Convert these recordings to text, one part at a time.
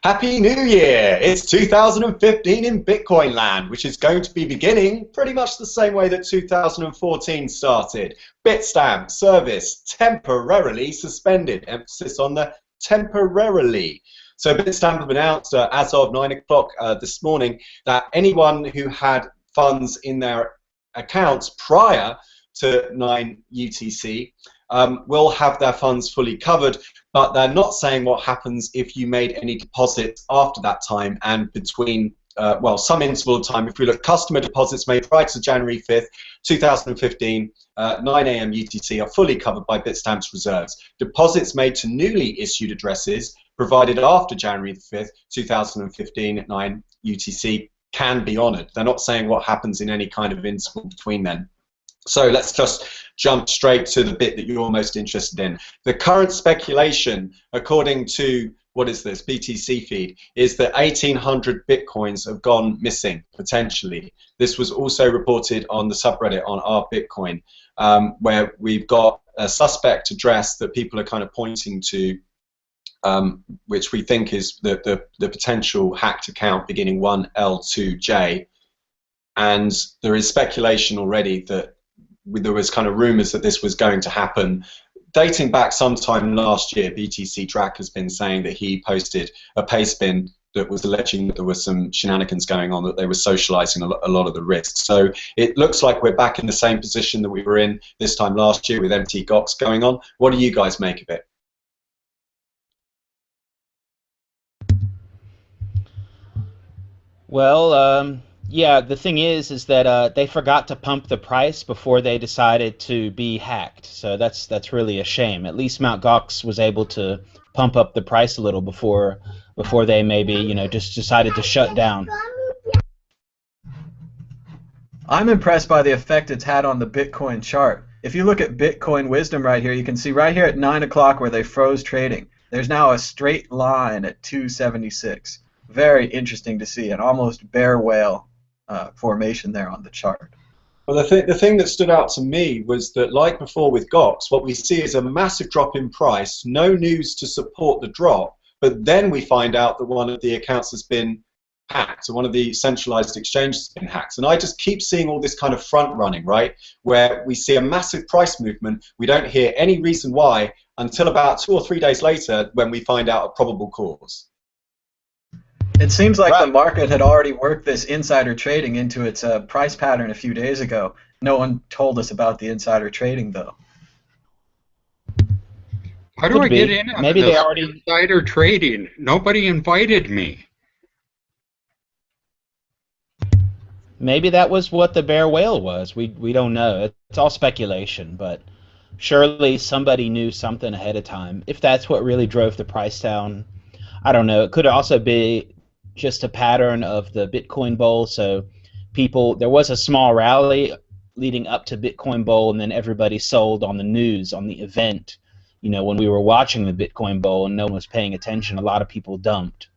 Happy New Year! It's 2015 in Bitcoin land, which is going to be beginning pretty much the same way that 2014 started. Bitstamp service temporarily suspended. Emphasis on the temporarily. So Bitstamp have announced as of 9 o'clock this morning that anyone who had funds in their accounts prior to 9 UTC will have their funds fully covered, but they're not saying what happens if you made any deposits after that time and between, well, some interval of time. If we look, customer deposits made prior to January 5th, 2015, 9 AM UTC are fully covered by Bitstamp's reserves. Deposits made to newly issued addresses provided after January 5th, 2015 at 9 UTC can be honoured. They're not saying what happens in any kind of interval between then. So let's just jump straight to the bit that you're most interested in. The current speculation, according to, what is this, BTC feed, is that 1,800 Bitcoins have gone missing, potentially. This was also reported on the subreddit on our Bitcoin, where we've got a suspect address that people are kind of pointing to, which we think is the potential hacked account beginning 1L2J. And there is speculation already that there was kind of rumors that this was going to happen. Dating back sometime last year, BTC Drak has been saying that he posted a pastebin that was alleging that there was some shenanigans going on, that they were socializing a lot of the risks. So it looks like we're back in the same position that we were in this time last year with MT Gox going on. What do you guys make of it? Well, yeah, the thing is that they forgot to pump the price before they decided to be hacked. So that's really a shame. At least Mt. Gox was able to pump up the price a little before they maybe, you know, just decided to shut down. I'm impressed by the effect it's had on the Bitcoin chart. If you look at Bitcoin Wisdom right here, you can see right here at 9 o'clock where they froze trading. There's now a straight line at 276. Very interesting to see, an almost bear whale formation there on the chart. Well, the thing that stood out to me was that, like before with Gox, what we see is a massive drop in price, no news to support the drop, but then we find out that one of the accounts has been hacked, or one of the centralized exchanges has been hacked. And I just keep seeing all this kind of front running, right, where we see a massive price movement, we don't hear any reason why until about 2 or 3 days later when we find out a probable cause. It seems like the market had already worked this insider trading into its price pattern a few days ago. No one told us about the insider trading, though. How do I get in on Maybe this they already insider trading? Nobody invited me. Maybe that was what the bear whale was. We don't know. It's all speculation, but surely somebody knew something ahead of time. If that's what really drove the price down, I don't know. It could also be just a pattern of the Bitcoin Bowl. So there was a small rally leading up to Bitcoin Bowl, and then everybody sold on the news, on the event. You know, when we were watching the Bitcoin Bowl and no one was paying attention, a lot of people dumped.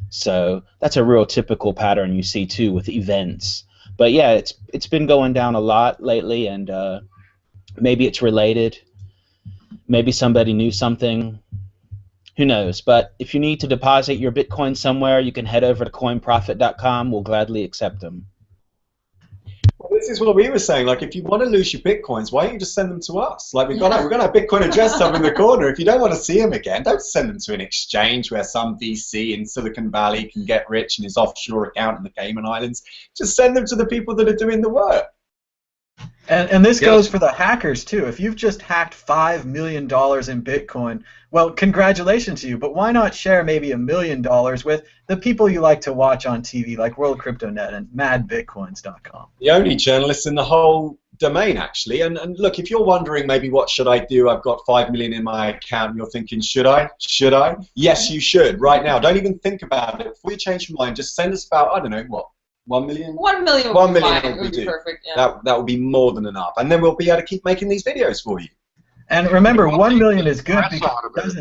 So that's a real typical pattern you see too with events. But yeah, it's been going down a lot lately, and maybe it's related. Maybe somebody knew something. Who knows? But if you need to deposit your Bitcoin somewhere, you can head over to coinprofit.com. We'll gladly accept them. Well, this is what we were saying. Like, if you want to lose your Bitcoins, why don't you just send them to us? Like, we're going to have Bitcoin address up in the corner. If you don't want to see them again, don't send them to an exchange where some VC in Silicon Valley can get rich in his offshore account in the Cayman Islands. Just send them to the people that are doing the work. And this goes for the hackers, too. If you've just hacked $5 million in Bitcoin, well, congratulations to you, but why not share maybe $1 million with the people you like to watch on TV, like World CryptoNet and madbitcoins.com? The only journalists in the whole domain, actually. And look, if you're wondering maybe what should I do, I've got 5 million in my account, and you're thinking, should I? Should I? Yes, you should, right now. Don't even think about it. Before you change your mind, just send us about, I don't know, what? 1 million? 1 million would be fine. It would be perfect, yeah. That would be more than enough. And then we'll be able to keep making these videos for you. And remember, 1 million is good because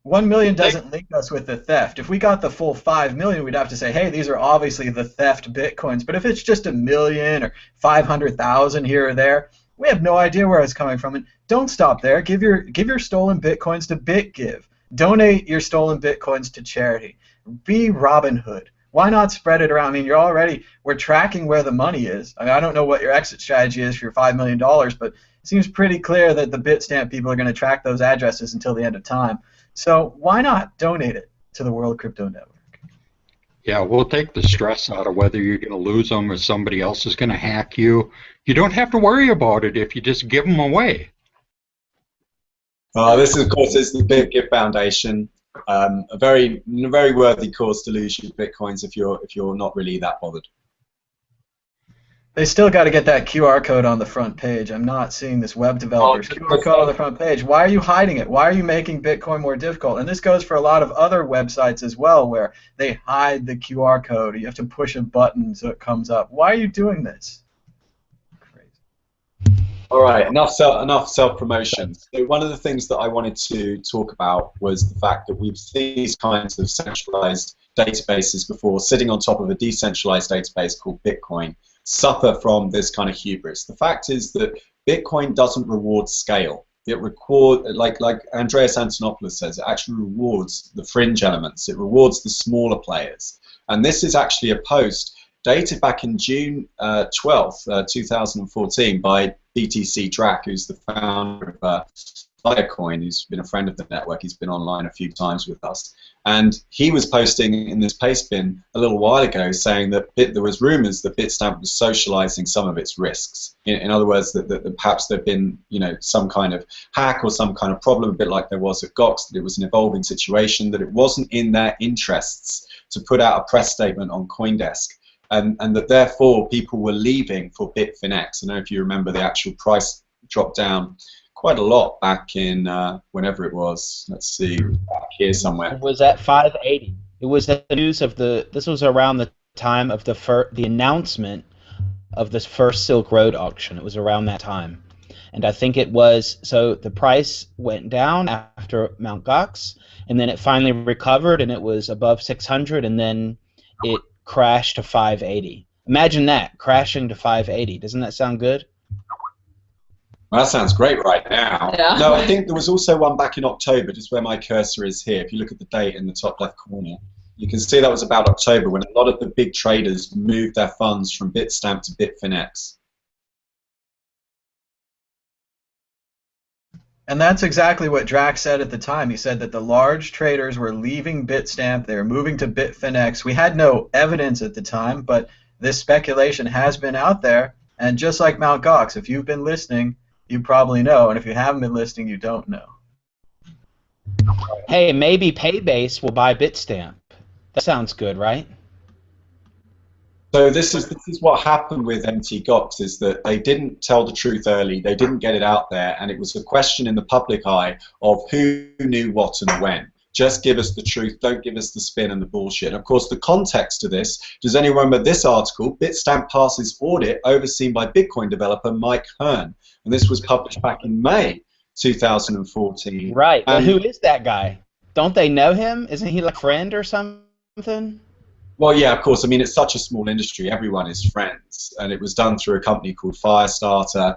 1 million doesn't link us with the theft. If we got the full 5 million, we'd have to say, hey, these are obviously the theft Bitcoins. But if it's just $1 million or 500,000 here or there, we have no idea where it's coming from. And don't stop there. Give your stolen Bitcoins to BitGive. Donate your stolen Bitcoins to charity. be Robin Hood. Why not spread it around? I mean, we're tracking where the money is. I mean, I don't know what your exit strategy is for your $5 million, but it seems pretty clear that the Bitstamp people are going to track those addresses until the end of time. So why not donate it to the World Crypto Network? Yeah, we'll take the stress out of whether you're going to lose them or somebody else is going to hack you. You don't have to worry about it if you just give them away. This, of course, is the BitGive Foundation. A very worthy cause to lose your bitcoins if you're not really that bothered. They still got to get that QR code on the front page. I'm not seeing this web developer's QR code on the front page. Why are you hiding it? Why are you making Bitcoin more difficult? And this goes for a lot of other websites as well, where they hide the QR code. You have to push a button so it comes up. Why are you doing this? Crazy. All right, enough self-promotion. So one of the things that I wanted to talk about was the fact that we've seen these kinds of centralized databases before, sitting on top of a decentralized database called Bitcoin, suffer from this kind of hubris. The fact is that Bitcoin doesn't reward scale. It like Andreas Antonopoulos says, it actually rewards the fringe elements. It rewards the smaller players. And this is actually a post dated back in June 12th, 2014 by BTC Drak, who's the founder of Filecoin, who's been a friend of the network. He's been online a few times with us. And he was posting in this pastebin a little while ago saying that there was rumors that Bitstamp was socializing some of its risks. In other words, that perhaps there'd been some kind of hack or some kind of problem, a bit like there was at Gox, that it was an evolving situation, that it wasn't in their interests to put out a press statement on CoinDesk. And that therefore people were leaving for Bitfinex. I don't know if you remember, the actual price dropped down quite a lot back in whenever it was. Let's see, back here somewhere. It was at 580. It was the news of this was around the time of the announcement of this first Silk Road auction. It was around that time. And I think it was, so the price went down after Mt. Gox, and then it finally recovered, and it was above 600, and then it crashed to 580. Imagine that, crashing to 580. Doesn't that sound good? Well, that sounds great right now. Yeah. No, I think there was also one back in October, just where my cursor is here. If you look at the date in the top left corner, you can see that was about October, when a lot of the big traders moved their funds from Bitstamp to Bitfinex. And that's exactly what Drak said at the time. He said that the large traders were leaving Bitstamp, they were moving to Bitfinex. We had no evidence at the time, but this speculation has been out there. And just like Mt. Gox, if you've been listening, you probably know, and if you haven't been listening, you don't know. Hey, maybe Paybase will buy Bitstamp. That sounds good, right? So this is what happened with Mt. Gox, is that they didn't tell the truth early, they didn't get it out there, and it was a question in the public eye of who knew what and when. Just give us the truth, don't give us the spin and the bullshit. And of course, the context to this, does anyone remember this article? Bitstamp passes audit overseen by Bitcoin developer Mike Hearn. And this was published back in May 2014. Right, but who is that guy? Don't they know him? Isn't he like a friend or something? Well, yeah, of course. I mean, it's such a small industry. Everyone is friends. And it was done through a company called Firestarter,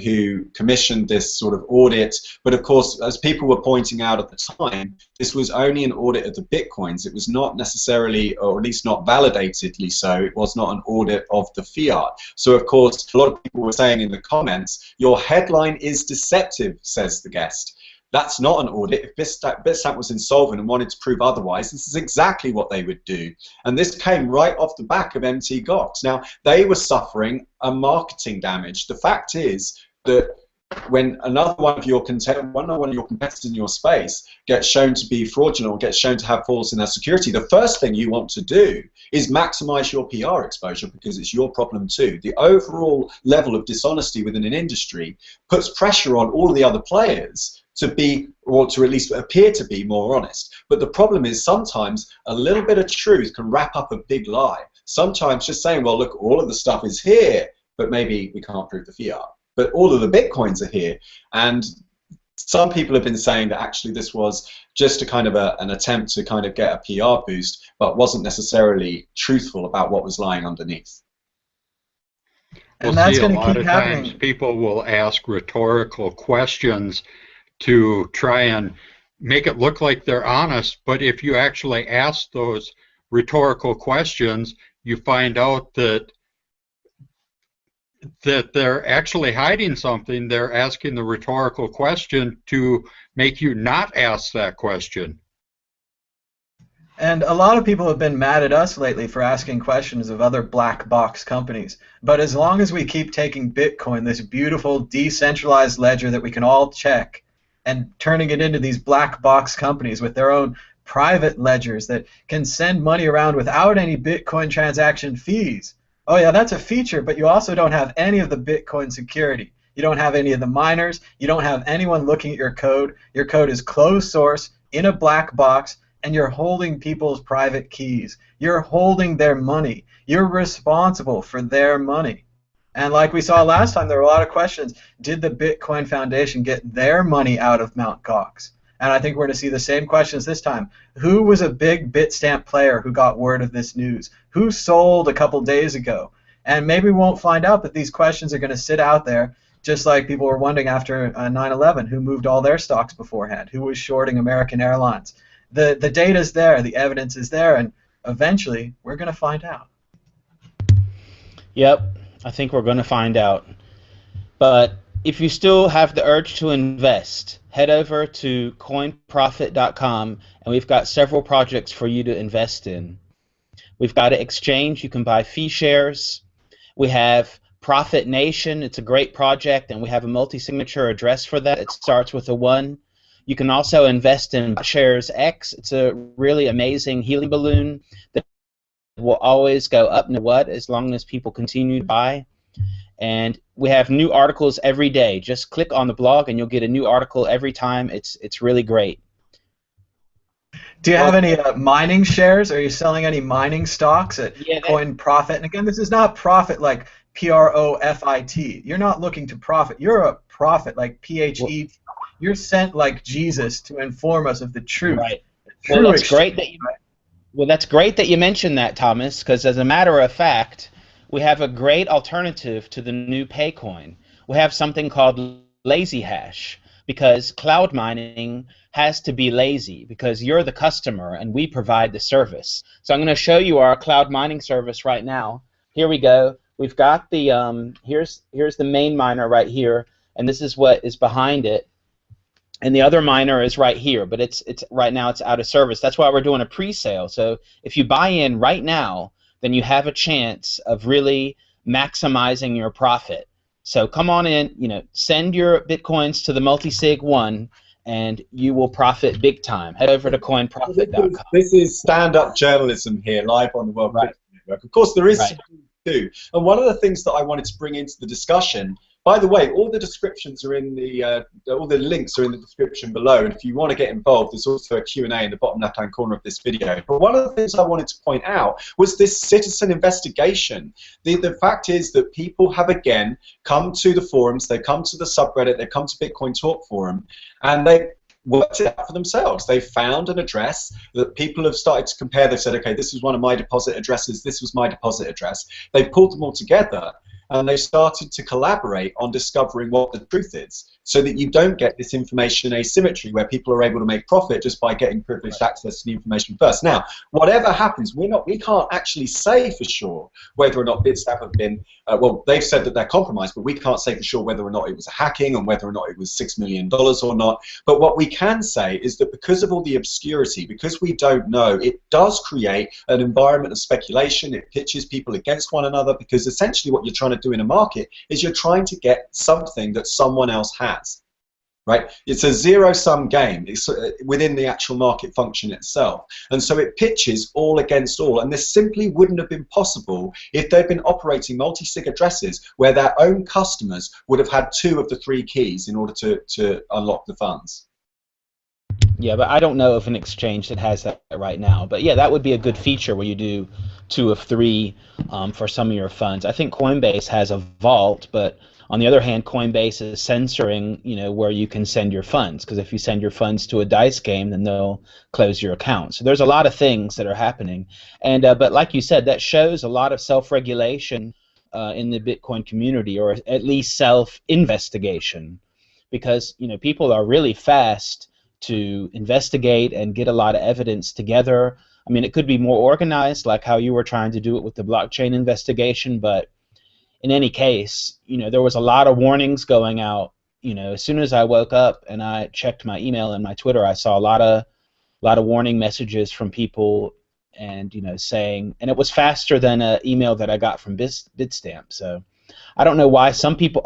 who commissioned this sort of audit. But of course, as people were pointing out at the time, this was only an audit of the Bitcoins. It was not necessarily, or at least not validatedly so, it was not an audit of the fiat. So of course, a lot of people were saying in the comments, your headline is deceptive, says the guest. That's not an audit. If Bitstamp was insolvent and wanted to prove otherwise, this is exactly what they would do. And this came right off the back of Mt. Gox. Now, they were suffering a marketing damage. The fact is that when another one of your competitors in your space gets shown to be fraudulent or gets shown to have flaws in their security, the first thing you want to do is maximize your PR exposure, because it's your problem too. The overall level of dishonesty within an industry puts pressure on all the other players to be, or to at least appear to be, more honest. But the problem is sometimes a little bit of truth can wrap up a big lie. Sometimes just saying, well, look, all of the stuff is here, but maybe we can't prove the fiat. But all of the Bitcoins are here. And some people have been saying that actually this was just a kind of an attempt to kind of get a PR boost, but wasn't necessarily truthful about what was lying underneath. And that's going to keep happening. Times people will ask rhetorical questions to try and make it look like they're honest, but if you actually ask those rhetorical questions, you find out that they're actually hiding something. They're asking the rhetorical question to make you not ask that question. And a lot of people have been mad at us lately for asking questions of other black box companies. But as long as we keep taking Bitcoin, this beautiful decentralized ledger that we can all check, and turning it into these black box companies with their own private ledgers that can send money around without any Bitcoin transaction fees. Oh yeah, that's a feature, but you also don't have any of the Bitcoin security. You don't have any of the miners. You don't have anyone looking at your code. Your code is closed source in a black box, and you're holding people's private keys. You're holding their money. You're responsible for their money. And like we saw last time, there were a lot of questions. Did the Bitcoin Foundation get their money out of Mt. Gox? And I think we're going to see the same questions this time. Who was a big Bitstamp player who got word of this news? Who sold a couple days ago? And maybe we won't find out, but these questions are going to sit out there, just like people were wondering after 9/11, who moved all their stocks beforehand, who was shorting American Airlines. The data's there, the evidence is there, and eventually we're going to find out. Yep, I think we're going to find out. But if you still have the urge to invest, head over to coinprofit.com, and we've got several projects for you to invest in. We've got an exchange. You can buy fee shares. We have Profit Nation. It's a great project, and we have a multi-signature address for that. It starts with a 1. You can also invest in Shares X. It's a really amazing helium balloon that will always go up no what as long as people continue to buy. And we have new articles every day. Just click on the blog and you'll get a new article every time. It's really great. Do you have any mining shares? Are you selling any mining stocks at Coin Profit? And again, this is not profit like P-R-O-F-I-T. You're not looking to profit. You're a prophet like P-H-E. You're sent like Jesus to inform us of the truth. Right. Well, that's great that you. Well, that's great that you mentioned that, Thomas, because as a matter of fact, we have a great alternative to the new Paycoin. We have something called Lazy Hash, because cloud mining has to be lazy because you're the customer and we provide the service. So I'm going to show you our cloud mining service right now. Here we go. We've got the here's the main miner right here, and this is what is behind it. And the other miner is right here, but it's right now it's out of service. That's why we're doing a pre-sale. So if you buy in right now, then you have a chance of really maximizing your profit. So come on in, send your Bitcoins to the multisig 1, and you will profit big time. Head over to coinprofit.com. This is stand-up journalism here, live on the World Crypto Network. Of course, there is some too. And one of the things that I wanted to bring into the discussion, by the way, all the descriptions are in the, all the links are in the description below, and if you want to get involved, there's also a Q&A in the bottom left-hand corner of this video. But one of the things I wanted to point out was this citizen investigation. The fact is that people have again come to the forums, they come to the subreddit, they come to Bitcoin Talk Forum, and they worked it out for themselves. They found an address that people have started to compare. They've said, okay, this is one of my deposit addresses, this was my deposit address. They've pulled them all together, and they started to collaborate on discovering what the truth is, so that you don't get this information asymmetry where people are able to make profit just by getting privileged access to the information first. Now, whatever happens, we can't actually say for sure whether or not Bitstamp have been, well, they've said that they're compromised, but we can't say for sure whether or not it was a hacking and whether or not it was $6 million or not. But what we can say is that because of all the obscurity, because we don't know, it does create an environment of speculation. It pitches people against one another, because essentially what you're trying to do in a market is you're trying to get something that someone else has. Right? It's a zero-sum game. It's within the actual market function itself. And so it pitches all against all. And this simply wouldn't have been possible if they'd been operating multi-sig addresses where their own customers would have had 2 of the 3 keys in order to unlock the funds. Yeah, but I don't know of an exchange that has that right now. But yeah, that would be a good feature where you do 2 of 3 for some of your funds. I think Coinbase has a vault, but on the other hand, Coinbase is censoring, where you can send your funds, because if you send your funds to a dice game, then they'll close your account. So there's a lot of things that are happening, and but like you said, that shows a lot of self-regulation in the Bitcoin community, or at least self-investigation, because people are really fast to investigate and get a lot of evidence together. I mean, it could be more organized, like how you were trying to do it with the blockchain investigation, but in any case, there was a lot of warnings going out. As soon as I woke up and I checked my email and my Twitter, I saw a lot of warning messages from people, and saying, and it was faster than an email that I got from Bitstamp. So I don't know why some people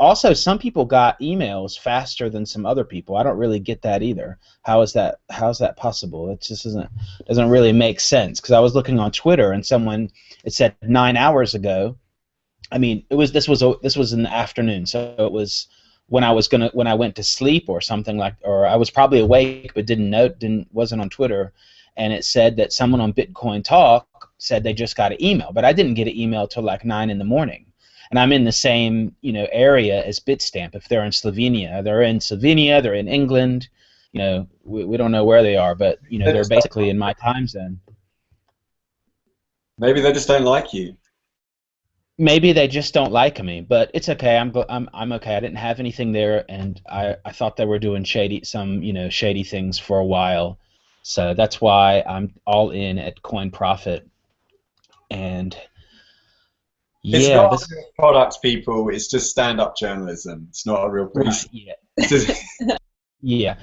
got emails faster than some other people. I don't really get that either. How's that possible? It just doesn't really make sense, because I was looking on Twitter and it said 9 hours ago. I mean, this was in the afternoon, so it was when I went to sleep or something, or I was probably awake but wasn't on Twitter, and it said that someone on Bitcoin Talk said they just got an email, but I didn't get an email till like 9 in the morning. And I'm in the same area as Bitstamp. If they're in Slovenia, they're in England. We don't know where they are, but they're basically in my time zone. Maybe they just don't like you. Maybe they just don't like me, but it's okay. I'm okay. I didn't have anything there, and I thought they were doing shady things for a while, so that's why I'm all in at Coin Profit. And it's not a real product, people. It's just stand-up journalism. It's not a real piece. Right, yeah. Yeah.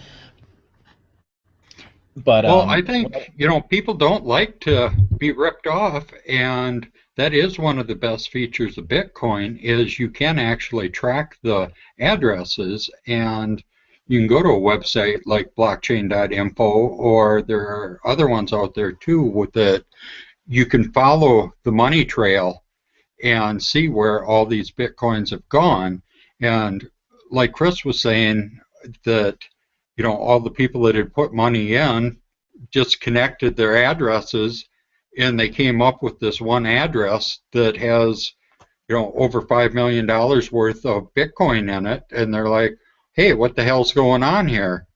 But well, I think people don't like to be ripped off, and that is one of the best features of Bitcoin, is you can actually track the addresses, and you can go to a website like blockchain.info, or there are other ones out there too with that you can follow the money trail and see where all these Bitcoins have gone. And like Chris was saying, that all the people that had put money in just connected their addresses, and they came up with this one address that has over $5 million worth of Bitcoin in it, and they're like, hey, what the hell's going on here?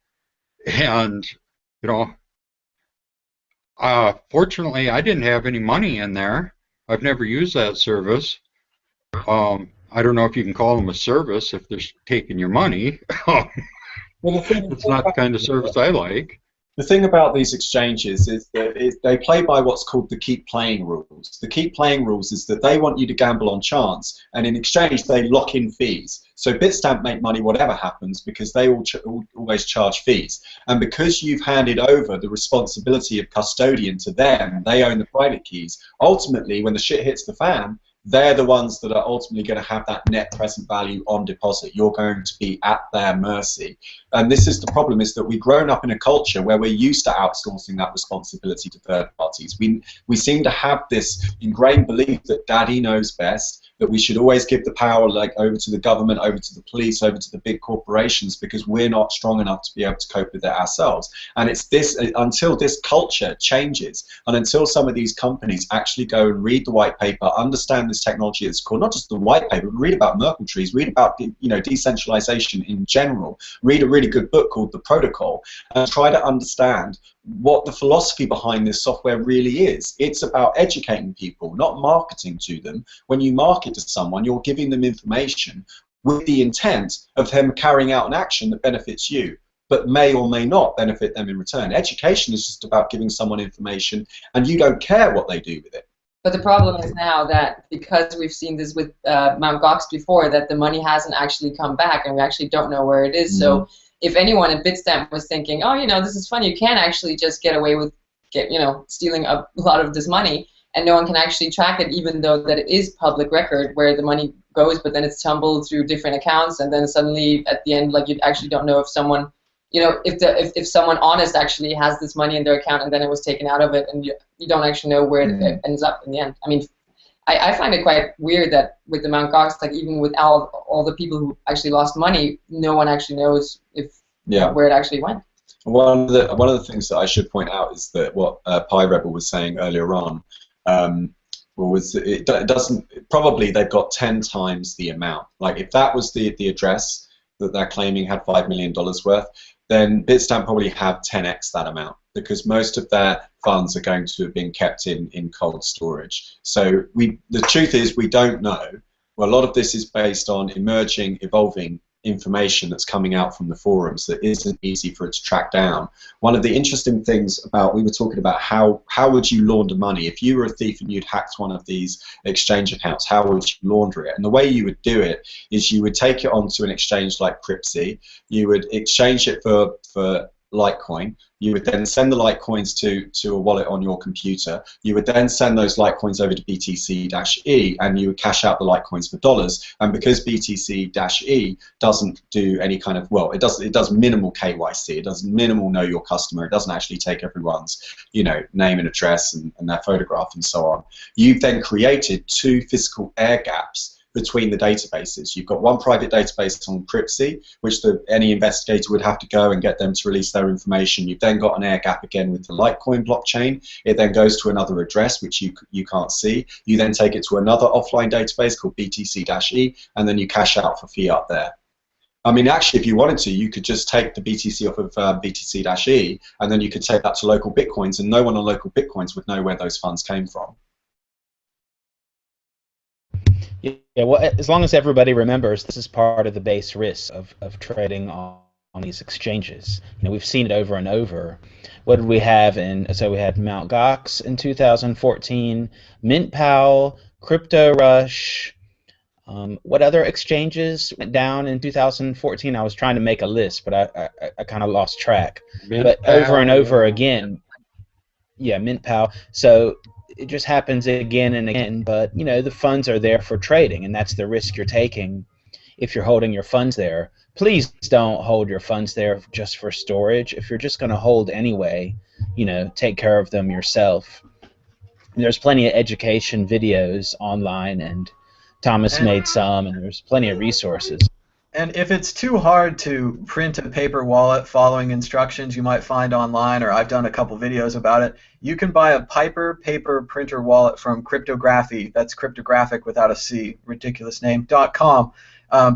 And fortunately I didn't have any money in there. I've never used that service. I don't know if you can call them a service if they're taking your money. It's not the kind of service I like. The thing about these exchanges is that they play by what's called the keep playing rules. The keep playing rules is that they want you to gamble on chance, and in exchange they lock in fees. So Bitstamp make money whatever happens because they always charge fees. And because you've handed over the responsibility of custodian to them, they own the private keys. Ultimately, when the shit hits the fan, they're the ones that are ultimately going to have that net present value on deposit. You're going to be at their mercy. And this is the problem, is that we've grown up in a culture where we're used to outsourcing that responsibility to third parties. We seem to have this ingrained belief that daddy knows best, that we should always give the power over to the government, over to the police, over to the big corporations, because we're not strong enough to be able to cope with it ourselves. And it's this, until this culture changes, and until some of these companies actually go and read the white paper, understand this technology that's called, not just the white paper, but read about Merkle trees, read about decentralization in general, read a really good book called The Protocol, and try to understand what the philosophy behind this software really is. It's about educating people, not marketing to them. When you market to someone, you're giving them information with the intent of them carrying out an action that benefits you, but may or may not benefit them in return. Education is just about giving someone information, and you don't care what they do with it. But the problem is now that, because we've seen this with Mt. Gox before, that the money hasn't actually come back, and we actually don't know where it is. So if anyone at Bitstamp was thinking, oh, this is fun, you can actually just get away with stealing a lot of this money, and no one can actually track it, even though that it is public record where the money goes, but then it's tumbled through different accounts, and then suddenly at the end, you actually don't know if someone, if someone honest actually has this money in their account and then it was taken out of it, and you don't actually know where it ends up in the end. I mean, I find it quite weird that with the Mt. Gox, even with all the people who actually lost money, no one actually knows where it actually went. One of the things that I should point out is that what Pi Rebel was saying earlier on was it doesn't, probably they've got 10 times the amount. If that was the address that they're claiming had $5 million worth, then Bitstamp probably have 10x that amount, because most of their funds are going to have been kept in cold storage. So the truth is we don't know. Well, a lot of this is based on emerging, evolving information that's coming out from the forums that isn't easy for it to track down. One of the interesting things about, we were talking about how would you launder money if you were a thief and you'd hacked one of these exchange accounts. How would you launder it? And the way you would do it is you would take it onto an exchange like Cryptsy, you would exchange it for Litecoin. You would then send the Litecoins to a wallet on your computer. You would then send those Litecoins over to BTC-E, and you would cash out the Litecoins for dollars. And because BTC-E doesn't do any kind of, well, it does minimal KYC. It does minimal know your customer. It doesn't actually take everyone's, you know, name and address and their photograph and so on. You've then created 2 physical air gaps between the databases. You've got one private database on Cryptsy, which any investigator would have to go and get them to release their information. You've then got an air gap again with the Litecoin blockchain. It then goes to another address, which you can't see. You then take it to another offline database called BTC-E, and then you cash out for fiat there. I mean, actually, if you wanted to, you could just take the BTC off of BTC-E, and then you could take that to local Bitcoins, and no one on local Bitcoins would know where those funds came from. Yeah, well, as long as everybody remembers, this is part of the base risk of trading on these exchanges. You know, we've seen it over and over. What did we have so we had Mt. Gox in 2014, MintPal, Crypto Rush. What other exchanges went down in 2014? I was trying to make a list, but I kind of lost track. But over and over again, yeah, MintPal. So it just happens again and again, but you know, the funds are there for trading, and that's the risk you're taking if you're holding your funds there. Please don't hold your funds there just for storage. If you're just going to hold anyway, you know, take care of them yourself. There's plenty of education videos online, and Thomas made some, and there's plenty of resources. And if it's too hard to print a paper wallet following instructions you might find online, or I've done a couple videos about it, you can buy a Piper paper printer wallet from Cryptography. That's cryptographic without a C, ridiculous name, .com.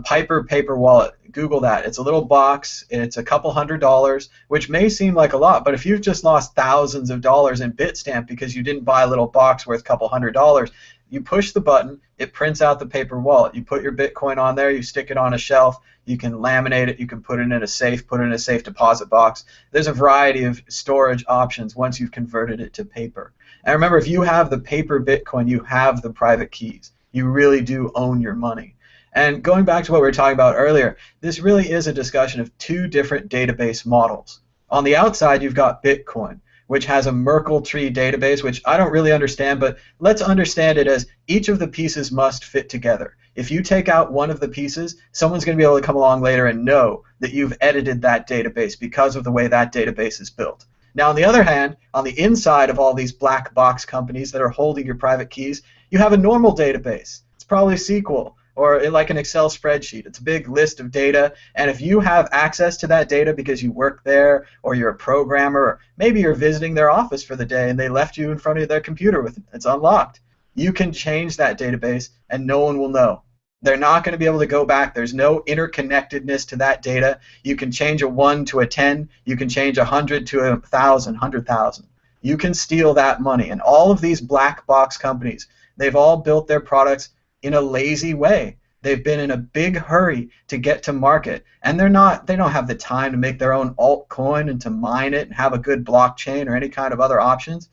Piper paper wallet. Google that. It's a little box. It's a couple $100s, which may seem like a lot, but if you've just lost thousands of dollars in Bitstamp because you didn't buy a little box worth a couple $100, you push the button, it prints out the paper wallet. You put your Bitcoin on there, you stick it on a shelf, you can laminate it, you can put it in a safe, put it in a safe deposit box. There's a variety of storage options once you've converted it to paper. And remember, if you have the paper Bitcoin, you have the private keys. You really do own your money. And going back to what we were talking about earlier, this really is a discussion of 2 different database models. On the outside, you've got Bitcoin, which has a Merkle tree database, which I don't really understand, but let's understand it as each of the pieces must fit together. If you take out one of the pieces, someone's going to be able to come along later and know that you've edited that database because of the way that database is built. Now, on the other hand, on the inside of all these black box companies that are holding your private keys, you have a normal database. It's probably SQL, or like an Excel spreadsheet. It's a big list of data, and if you have access to that data because you work there, or you're a programmer, or maybe you're visiting their office for the day and they left you in front of their computer with it, it's unlocked, you can change that database and no one will know. They're not going to be able to go back. There's no interconnectedness to that data. You can change a 1 to a 10. You can change 100 to 1,000, 100,000. You can steal that money. And all of these black box companies, they've all built their products in a lazy way. They've been in a big hurry to get to market, and they don't have the time to make their own altcoin and to mine it and have a good blockchain or any kind of other options.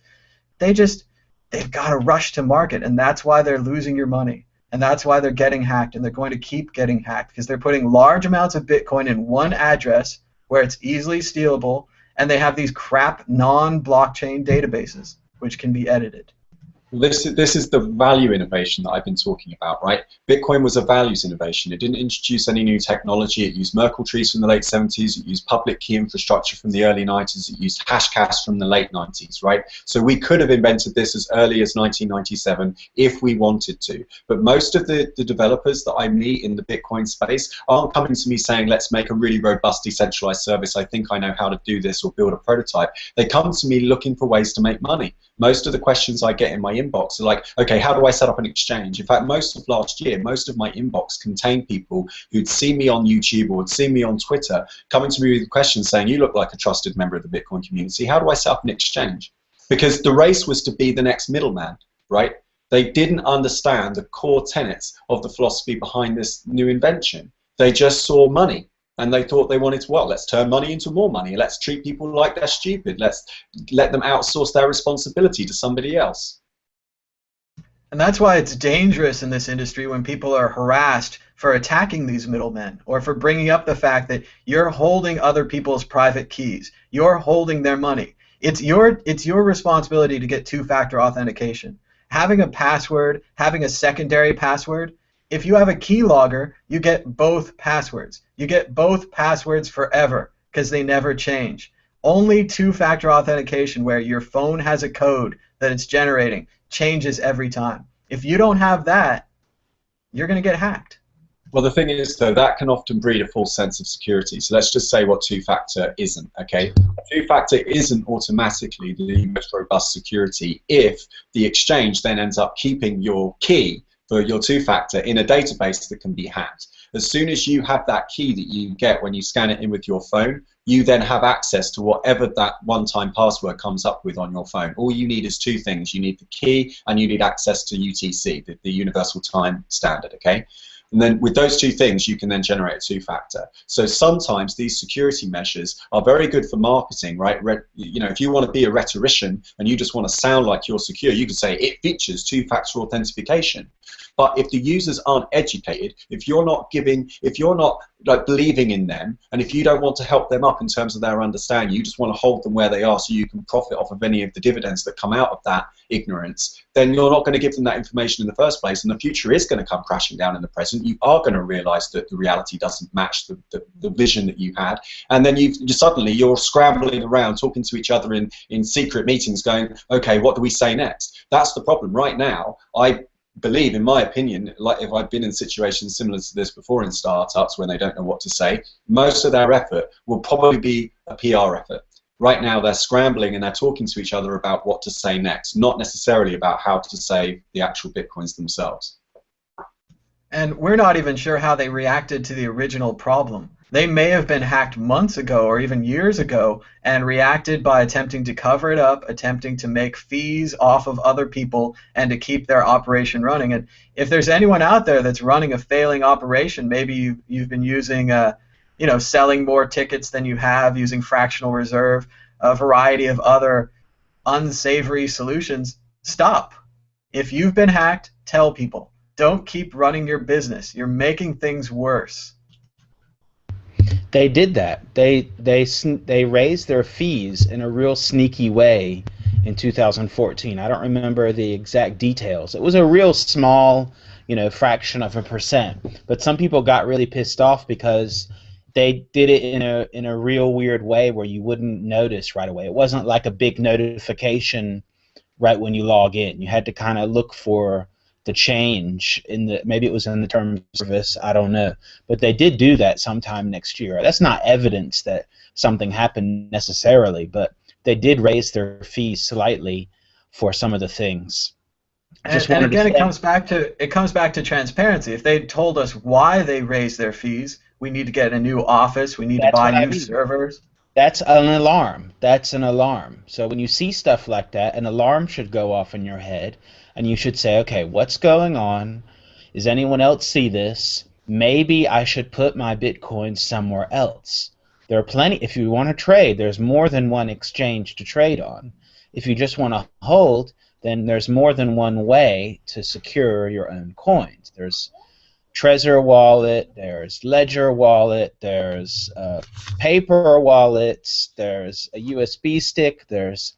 They've got to rush to market, and that's why they're losing your money, and that's why they're getting hacked, and they're going to keep getting hacked because they're putting large amounts of Bitcoin in one address where it's easily stealable, and they have these crap non-blockchain databases which can be edited. This is the value innovation that I've been talking about, right? Bitcoin was a values innovation. It didn't introduce any new technology. It used Merkle trees from the late 70s. It used public key infrastructure from the early 90s. It used Hashcash from the late 90s, right? So we could have invented this as early as 1997 if we wanted to. But most of the developers that I meet in the Bitcoin space aren't coming to me saying, let's make a really robust decentralized service. I think I know how to do this, or build a prototype. They come to me looking for ways to make money. Most of the questions I get in my inbox are like, okay, how do I set up an exchange? In fact, most of last year, most of my inbox contained people who'd seen me on YouTube or had seen me on Twitter coming to me with questions saying, you look like a trusted member of the Bitcoin community. How do I set up an exchange? Because the race was to be the next middleman, right? They didn't understand the core tenets of the philosophy behind this new invention. They just saw money. And they thought they wanted to, well, let's turn money into more money. Let's treat people like they're stupid. Let's let them outsource their responsibility to somebody else. And that's why it's dangerous in this industry when people are harassed for attacking these middlemen or for bringing up the fact that you're holding other people's private keys. You're holding their money. It's your responsibility to get two-factor authentication. Having a password, having a secondary password, if you have a keylogger, you get both passwords. You get both passwords forever because they never change. Only two-factor authentication where your phone has a code that it's generating changes every time. If you don't have that, you're going to get hacked. Well, the thing is, though, that can often breed a false sense of security. So let's just say what two-factor isn't, okay? Two-factor isn't automatically the most robust security if the exchange then ends up keeping your key for your two-factor in a database that can be hacked. As soon as you have that key that you get when you scan it in with your phone, you then have access to whatever that one-time password comes up with on your phone. All you need is two things. You need the key and you need access to UTC, the Universal Time Standard, okay? And then with those two things, you can then generate a two-factor. So sometimes these security measures are very good for marketing, right? You know, if you want to be a rhetorician and you just want to sound like you're secure, you can say it features two-factor authentication. But if the users aren't educated, if you're not like believing in them, and if you don't want to help them up in terms of their understanding, you just want to hold them where they are so you can profit off of any of the dividends that come out of that ignorance, then you're not going to give them that information in the first place, and the future is going to come crashing down in the present. You are going to realize that the reality doesn't match the vision that you had, and then suddenly you're scrambling around talking to each other in secret meetings going, okay, what do we say next? That's the problem right now. I believe, in my opinion, like if I've been in situations similar to this before in startups when they don't know what to say, most of their effort will probably be a PR effort. Right now they're scrambling and they're talking to each other about what to say next, not necessarily about how to save the actual Bitcoins themselves. And we're not even sure how they reacted to the original problem. They may have been hacked months ago or even years ago and reacted by attempting to cover it up, attempting to make fees off of other people and to keep their operation running. And if there's anyone out there that's running a failing operation, maybe you've been using, selling more tickets than you have, using fractional reserve, a variety of other unsavory solutions, stop. If you've been hacked, tell people. Don't keep running your business. You're making things worse. They did that. They raised their fees in a real sneaky way in 2014. I don't remember the exact details. It was a real small, fraction of a percent. But some people got really pissed off because they did it in a real weird way where you wouldn't notice right away. It wasn't like a big notification right when you log in. You had to kind of look for the change maybe it was in the terms of service, I don't know, but they did do that sometime next year. That's not evidence that something happened necessarily, but they did raise their fees slightly for some of the things. And again, it comes back to transparency. If they told us why they raised their fees, we need to get a new office, we need to buy new servers. That's an alarm. That's an alarm. So when you see stuff like that, an alarm should go off in your head, and you should say, okay, what's going on? Does anyone else see this? Maybe I should put my Bitcoin somewhere else. There are plenty. If you want to trade, there's more than one exchange to trade on. If you just want to hold, then there's more than one way to secure your own coins. There's Trezor wallet, there's Ledger wallet, there's paper wallets, there's a USB stick, there's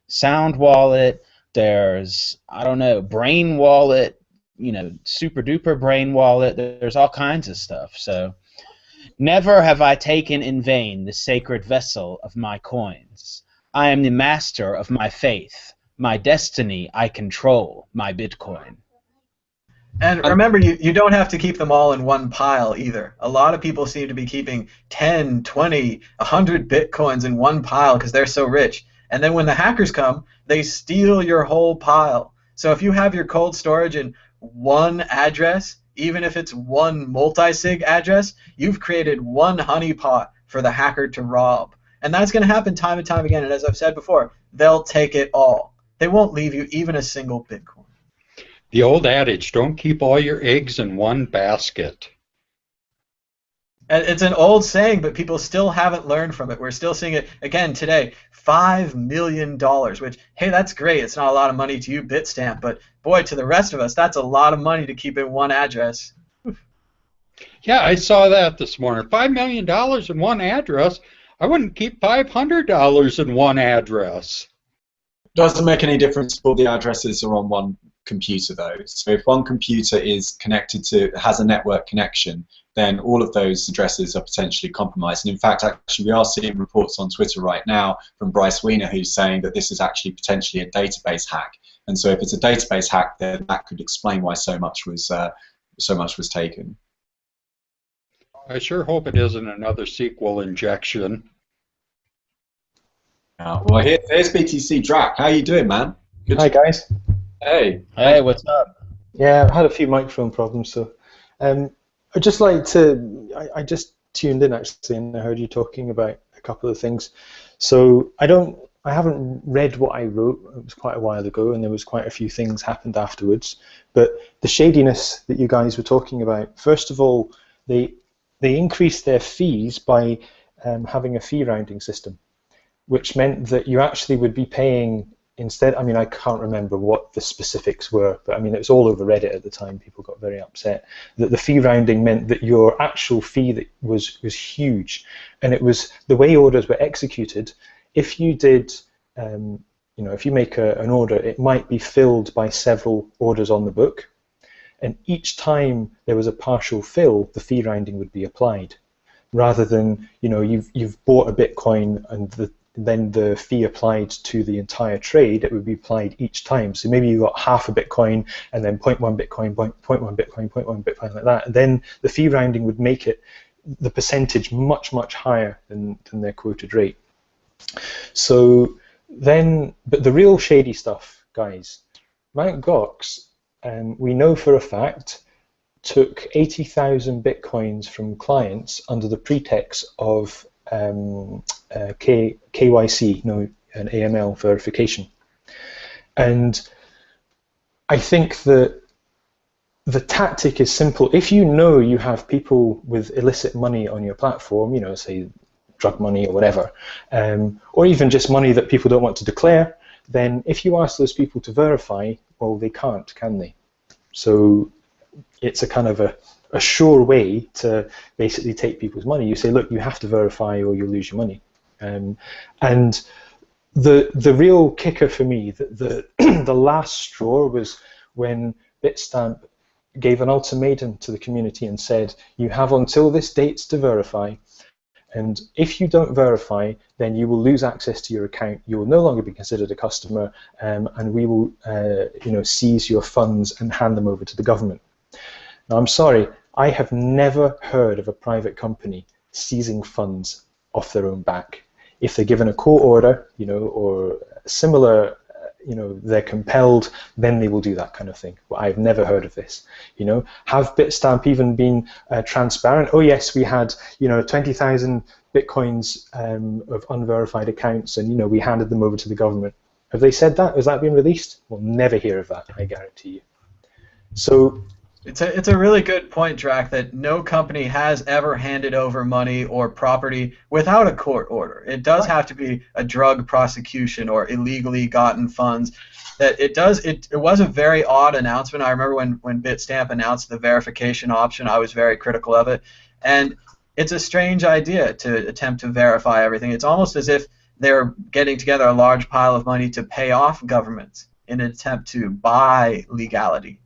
Sound wallet, there's, I don't know, Brain wallet, super duper Brain wallet, there's all kinds of stuff. So never have I taken in vain the sacred vessel of my coins. I am the master of my faith. My destiny I control, my Bitcoin. And remember, you don't have to keep them all in one pile either. A lot of people seem to be keeping 10, 20, 100 Bitcoins in one pile because they're so rich. And then when the hackers come, they steal your whole pile. So if you have your cold storage in one address, even if it's one multi-sig address, you've created one honeypot for the hacker to rob. And that's going to happen time and time again. And as I've said before, they'll take it all. They won't leave you even a single Bitcoin. The old adage, don't keep all your eggs in one basket. And it's an old saying, but people still haven't learned from it. We're still seeing it again today. $5 million, which, hey, that's great. It's not a lot of money to you, Bitstamp, but boy, to the rest of us, that's a lot of money to keep in one address. Yeah, I saw that this morning. $5 million in one address. I wouldn't keep $500 in one address. Doesn't make any difference if all the addresses are on one computer, though. So if one computer is connected to, has a network connection, then all of those addresses are potentially compromised. And in fact, actually, we are seeing reports on Twitter right now from Bryce Wiener, who's saying that this is actually potentially a database hack. And so if it's a database hack, then that could explain why so much was taken. I sure hope it isn't another SQL injection. Well, here's BTC Drak. How you doing, man? Good. Hi, guys. Hey. Hey, what's up? Yeah, I've had a few microphone problems, so I'd just like to. I just tuned in actually, and I heard you talking about a couple of things. So I haven't read what I wrote. It was quite a while ago, and there was quite a few things happened afterwards. But the shadiness that you guys were talking about. First of all, they increased their fees by having a fee rounding system, which meant that you actually would be paying instead. I mean, I can't remember what the specifics were, but I mean, it was all over Reddit at the time. People got very upset that the fee rounding meant that your actual fee that was huge, and it was the way orders were executed. If you did, if you make an order, it might be filled by several orders on the book, and each time there was a partial fill, the fee rounding would be applied, rather than you've bought a Bitcoin and then the fee applied to the entire trade. It would be applied each time. So maybe you got half a Bitcoin and then 0.1 Bitcoin, 0.1 Bitcoin, 0.1 Bitcoin, like that. And then the fee rounding would make it the percentage much, much higher than their quoted rate. So then, but the real shady stuff, guys, Mt. Gox, we know for a fact, took 80,000 Bitcoins from clients under the pretext of KYC, an AML verification. And I think that the tactic is simple. If you know you have people with illicit money on your platform, say drug money or whatever, or even just money that people don't want to declare, then if you ask those people to verify, well, they can't, can they? So it's a kind of a sure way to basically take people's money. You say, look, you have to verify or you'll lose your money. And the real kicker for me, the last straw, was when Bitstamp gave an ultimatum to the community and said, you have until this date to verify, and if you don't verify, then you will lose access to your account. You will no longer be considered a customer, and we will seize your funds and hand them over to the government. Now, I'm sorry, I have never heard of a private company seizing funds off their own back. If they're given a court order, or similar, they're compelled, then they will do that kind of thing. Well, I've never heard of this. Have Bitstamp even been transparent? Oh yes, we had 20,000 Bitcoins of unverified accounts, and we handed them over to the government. Have they said that? Has that been released? We'll never hear of that, I guarantee you. So. It's a really good point, Drak, that no company has ever handed over money or property without a court order. It does have to be a drug prosecution or illegally gotten funds. That it was a very odd announcement. I remember when Bitstamp announced the verification option, I was very critical of it. And it's a strange idea to attempt to verify everything. It's almost as if they're getting together a large pile of money to pay off governments in an attempt to buy legality,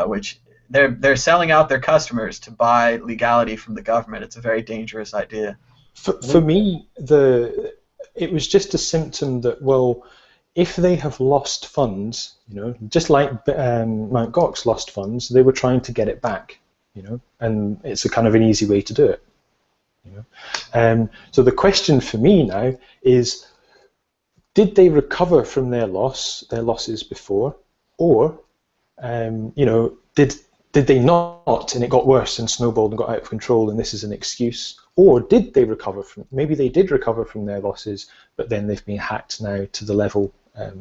which they're selling out their customers to buy legality from the government. It's a very dangerous idea. For me, it was just a symptom that, well, if they have lost funds, just like Mt. Gox lost funds, they were trying to get it back, and it's a kind of an easy way to do it. So the question for me now is, did they recover from their losses before, or did they not, and it got worse and snowballed and got out of control, and this is an excuse? Or did they recover from? Maybe they did recover from their losses, but then they've been hacked now to the level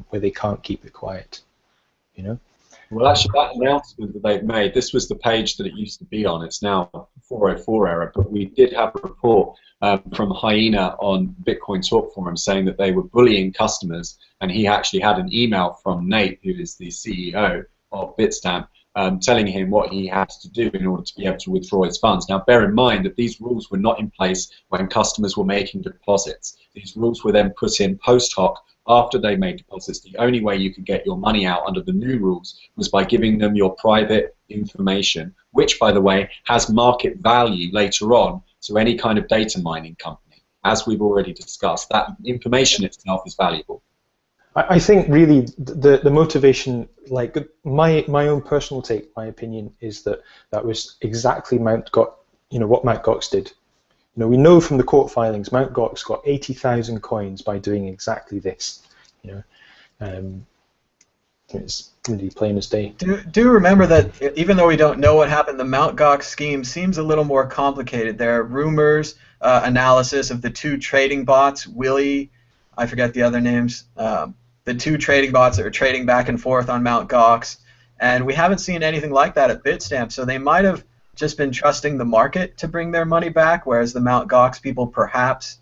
where they can't keep it quiet. Well, actually, that announcement that they've made, this was the page that it used to be on. It's now 404 error, but we did have a report from Hyena on Bitcoin Talk Forum saying that they were bullying customers, and he actually had an email from Nate, who is the CEO of Bitstamp, telling him what he had to do in order to be able to withdraw his funds. Now, bear in mind that these rules were not in place when customers were making deposits. These rules were then put in post hoc after they made deposits. The only way you could get your money out under the new rules was by giving them your private information, which, by the way, has market value later on to any kind of data mining company. As we've already discussed, that information itself is valuable. I think really the motivation, like my own personal take, my opinion is that that was exactly what Mt. Gox did. We know from the court filings, Mt. Gox got 80,000 coins by doing exactly this. It's really plain as day. Do remember that even though we don't know what happened, the Mt. Gox scheme seems a little more complicated. There are rumors, analysis of the two trading bots, Willie, I forget the other names, the two trading bots that were trading back and forth on Mt. Gox, and we haven't seen anything like that at Bitstamp, so they might have just been trusting the market to bring their money back, whereas the Mt. Gox people perhaps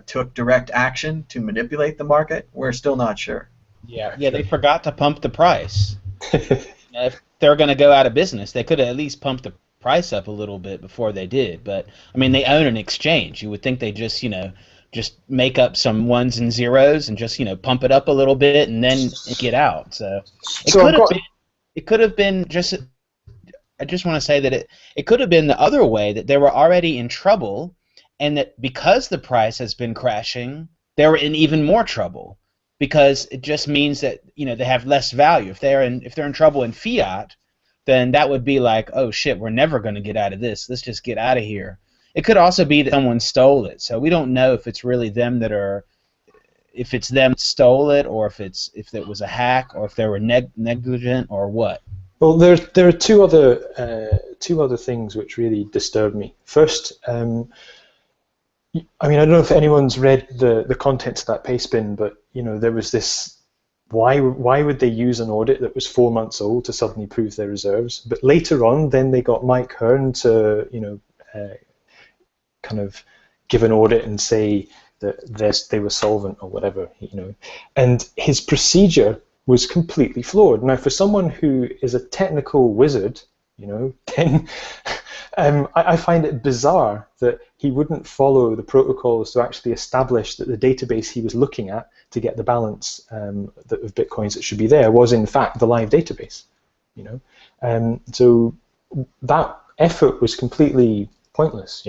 took direct action to manipulate the market. We're still not sure. Yeah, they forgot to pump the price. If they're going to go out of business, they could have at least pumped the price up a little bit before they did. But I mean, they own an exchange. You would think they just make up some ones and zeros and just pump it up a little bit and then get out. So it could have been just. I just want to say that it could have been the other way, that they were already in trouble, and that because the price has been crashing, they were in even more trouble, because it just means that they have less value. If they're in trouble in fiat, then that would be like, oh shit, we're never going to get out of this. Let's just get out of here. It could also be that someone stole it, so we don't know if it's really them if it's them that stole it, or if it was a hack, or if they were negligent, or what. Well, there are two other things which really disturb me. First, I mean, I don't know if anyone's read the contents of that pastebin, but there was this. Why would they use an audit that was 4 months old to suddenly prove their reserves? But later on, then they got Mike Hearn to kind of give an audit and say that they were solvent or whatever, and his procedure was completely flawed. Now, for someone who is a technical wizard, then I find it bizarre that he wouldn't follow the protocols to actually establish that the database he was looking at to get the balance of bitcoins that should be there was in fact the live database. So that effort was completely pointless.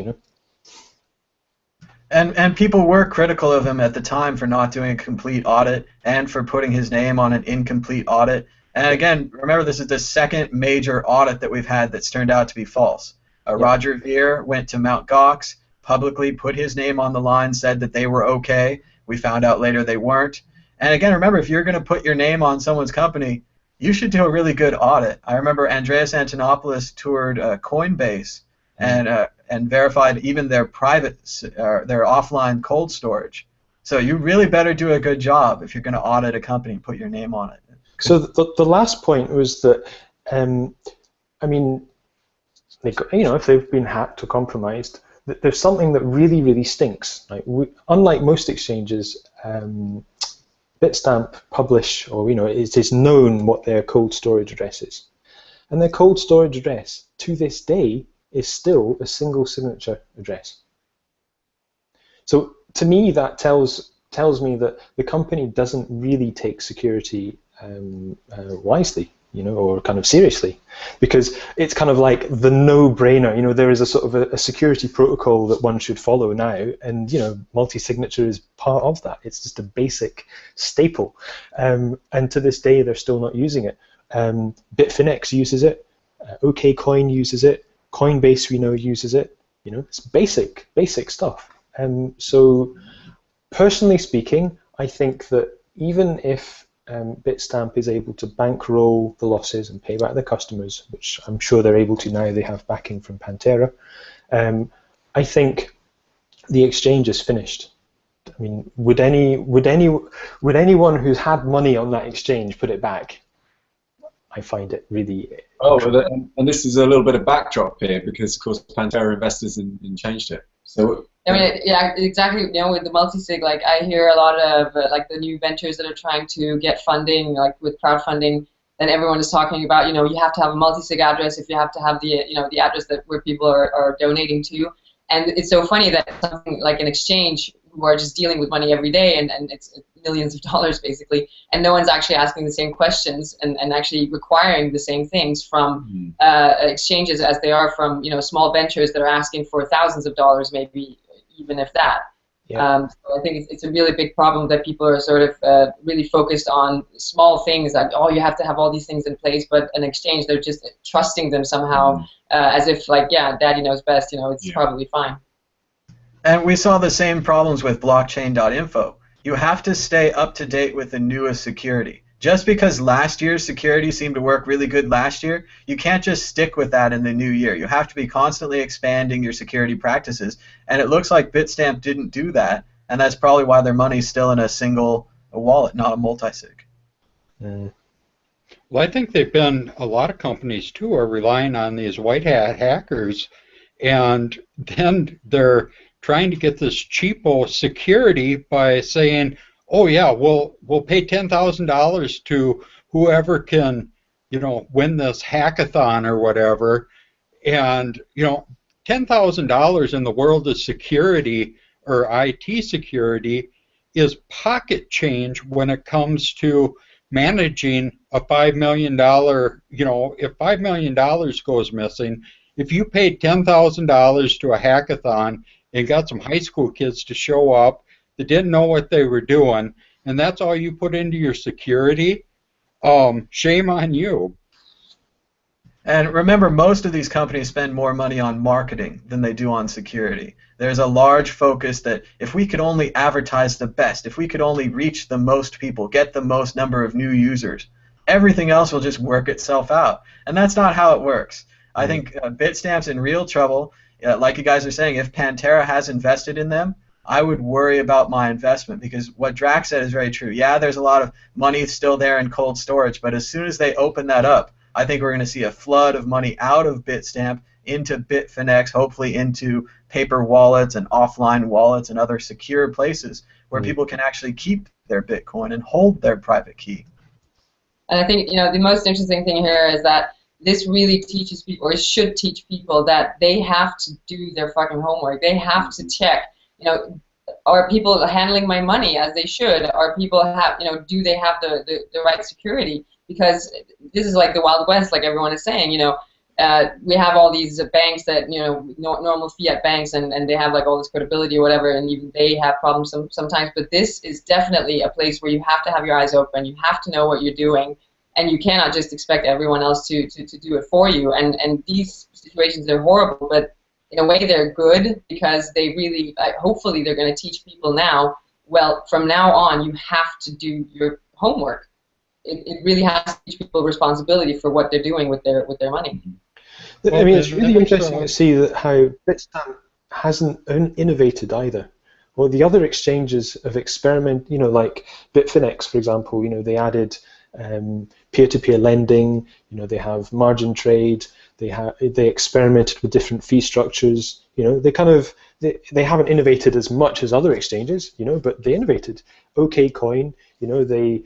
And people were critical of him at the time for not doing a complete audit and for putting his name on an incomplete audit. And again, remember, this is the second major audit that we've had that's turned out to be false. Roger Ver went to Mt. Gox, publicly put his name on the line, said that they were okay. We found out later they weren't. And again, remember, if you're going to put your name on someone's company, you should do a really good audit. I remember Andreas Antonopoulos toured Coinbase and verified even their their offline cold storage. So you really better do a good job if you're going to audit a company and put your name on it. So the last point was that, I mean, if they've been hacked or compromised, there's something that really, really stinks. Unlike most exchanges, Bitstamp publish, or it is known what their cold storage address is, and their cold storage address to this day is still a single signature address. So to me, that tells me that the company doesn't really take security wisely, or kind of seriously, because it's kind of like the no-brainer. There is a sort of a security protocol that one should follow now, and multi-signature is part of that. It's just a basic staple, and to this day they're still not using it. Bitfinex uses it, OKCoin uses it, Coinbase we know uses it. It's basic stuff. So personally speaking, I think that even if Bitstamp is able to bankroll the losses and pay back the customers, which I'm sure they're able to now, they have backing from Pantera, I think the exchange is finished. I mean, would anyone who's had money on that exchange put it back? I find it really. Oh, well, and this is a little bit of backdrop here because, of course, Pantera invested in changed it. So I mean, yeah, exactly. You know, with the multi-sig, like I hear a lot of like the new ventures that are trying to get funding, like with crowdfunding, and everyone is talking about, you know, you have to have a multi-sig address if you have to have the, you know, the address that where people are donating to. And it's so funny that something like an exchange who are just dealing with money every day, and it's millions of dollars basically, and no one's actually asking the same questions and actually requiring the same things from exchanges as they are from, you know, small ventures that are asking for thousands of dollars, maybe even if that. Yeah. So I think it's a really big problem that people are sort of really focused on small things like, oh, you have to have all these things in place, but an exchange, they're just trusting them somehow as if like, yeah, daddy knows best, you know, it's probably fine. And we saw the same problems with blockchain.info. You have to stay up to date with the newest security. Just because last year's security seemed to work really good last year, you can't just stick with that in the new year. You have to be constantly expanding your security practices. And it looks like Bitstamp didn't do that, and that's probably why their money's still in a single wallet, not a multi-sig. Well, I think they've been, a lot of companies too are relying on these white hat hackers, and then they're trying to get this cheapo security by saying, oh yeah, we'll pay $10,000 to whoever can, you know, win this hackathon or whatever, and you know, $10,000 in the world of security or IT security is pocket change when it comes to managing a $5 million, you know, if $5 million goes missing, if you paid $10,000 to a hackathon and got some high school kids to show up that didn't know what they were doing, and that's all you put into your security, shame on you. And remember, most of these companies spend more money on marketing than they do on security. There's a large focus that if we could only advertise the best, if we could only reach the most people, get the most number of new users, everything else will just work itself out. And that's not how it works. I think Bitstamp's in real trouble. Like you guys are saying, if Pantera has invested in them, I would worry about my investment, because what Drak said is very true. Yeah, there's a lot of money still there in cold storage, but as soon as they open that up, I think we're going to see a flood of money out of Bitstamp into Bitfinex, hopefully into paper wallets and offline wallets and other secure places where people can actually keep their Bitcoin and hold their private key. And I think, you know, the most interesting thing here is that this really teaches people, or should teach people, that they have to do their fucking homework. They have to check, you know, are people handling my money as they should? Are people have, you know, do they have the right security? Because this is like the Wild West, like everyone is saying, you know. We have all these banks that, you know, normal fiat banks, and they have like all this credibility or whatever, and even they have problems sometimes. But this is definitely a place where you have to have your eyes open. You have to know what you're doing, and you cannot just expect everyone else to do it for you. And these situations are horrible, but in a way they're good, because they really, hopefully they're going to teach people now, well, from now on you have to do your homework. It really has to teach people responsibility for what they're doing with their money. I mean, it's really interesting to see that how Bitstamp hasn't innovated either. Well, the other exchanges have experimented, you know, like Bitfinex, for example, you know, they added peer-to-peer lending, you know, they have margin trade, they experimented with different fee structures, you know, they haven't innovated as much as other exchanges, you know, but they innovated. OKCoin, you know, they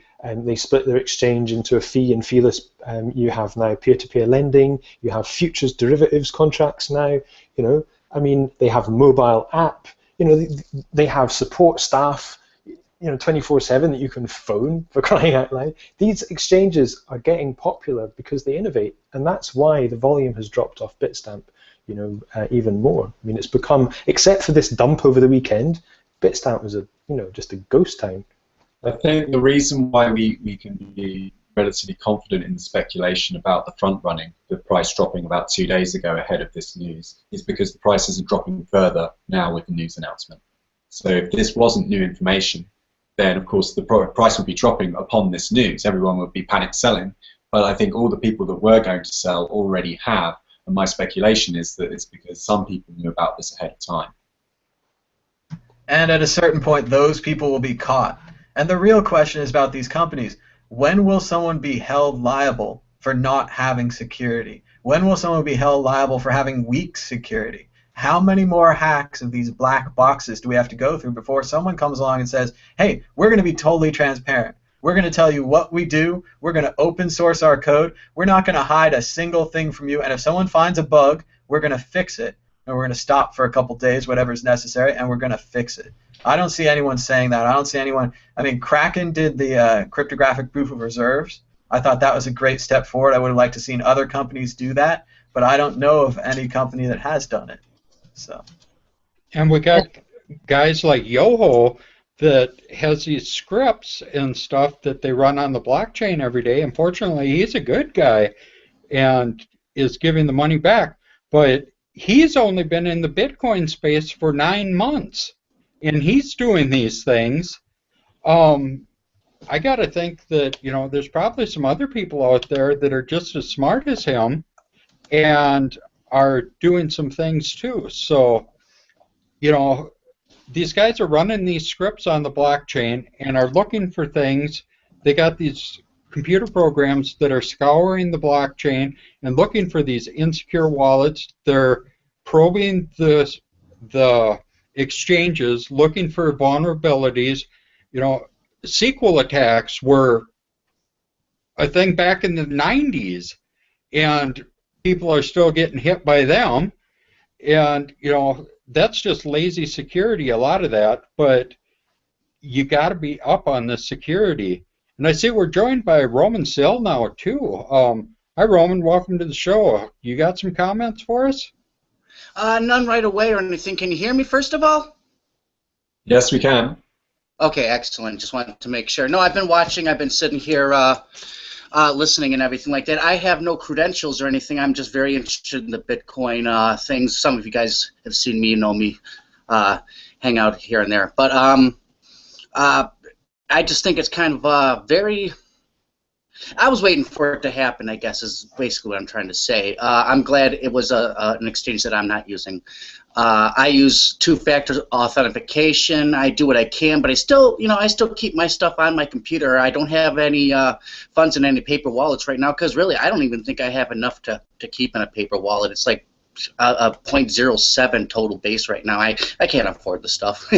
split their exchange into a fee and feeless. You have now peer-to-peer lending, you have futures derivatives contracts now, you know, I mean, they have a mobile app, you know, they have support staff, you know, 24/7 that you can phone, for crying out loud. These exchanges are getting popular because they innovate, and that's why the volume has dropped off Bitstamp, you know, even more. I mean, it's become, except for this dump over the weekend, Bitstamp was just a ghost town. I think the reason why we can be relatively confident in the speculation about the front running, the price dropping about 2 days ago ahead of this news, is because the price isn't dropping further now with the news announcement. So if this wasn't new information, then of course the price would be dropping upon this news. Everyone would be panic selling, but I think all the people that were going to sell already have, and my speculation is that it's because some people knew about this ahead of time. And at a certain point, those people will be caught. And the real question is about these companies. When will someone be held liable for not having security? When will someone be held liable for having weak security? How many more hacks of these black boxes do we have to go through before someone comes along and says, hey, we're going to be totally transparent. We're going to tell you what we do. We're going to open source our code. We're not going to hide a single thing from you. And if someone finds a bug, we're going to fix it. And we're going to stop for a couple days, whatever's necessary, and we're going to fix it. I don't see anyone saying that. I don't see anyone. I mean, Kraken did the cryptographic proof of reserves. I thought that was a great step forward. I would have liked to seen other companies do that, but I don't know of any company that has done it. So. And we got guys like Yoho that has these scripts and stuff that they run on the blockchain every day. Unfortunately, he's a good guy and is giving the money back, but he's only been in the Bitcoin space for 9 months, and he's doing these things. I got to think that, you know, there's probably some other people out there that are just as smart as him and are doing some things too. So, you know, these guys are running these scripts on the blockchain and are looking for things. They got these computer programs that are scouring the blockchain and looking for these insecure wallets. They're probing the exchanges, looking for vulnerabilities. You know, SQL attacks were a thing back in the 90s, and people are still getting hit by them. And, you know, that's just lazy security, a lot of that, but you got to be up on the security. And I see we're joined by Roman Sill now, too. Hi, Roman. Welcome to the show. You got some comments for us? None right away or anything. Can you hear me, first of all? Yes, we can. Okay, excellent. Just wanted to make sure. No, I've been watching. I've been sitting here listening and everything like that. I have no credentials or anything. I'm just very interested in the Bitcoin things. Some of you guys have seen me, know me, hang out here and there. But I just think it's kind of very... I was waiting for it to happen, I guess, is basically what I'm trying to say. I'm glad it was an exchange that I'm not using. I use two-factor authentication. I do what I can, but I still, you know, I still keep my stuff on my computer. I don't have any funds in any paper wallets right now because really, I don't even think I have enough to keep in a paper wallet. It's like a 0.07 total base right now. I can't afford the stuff.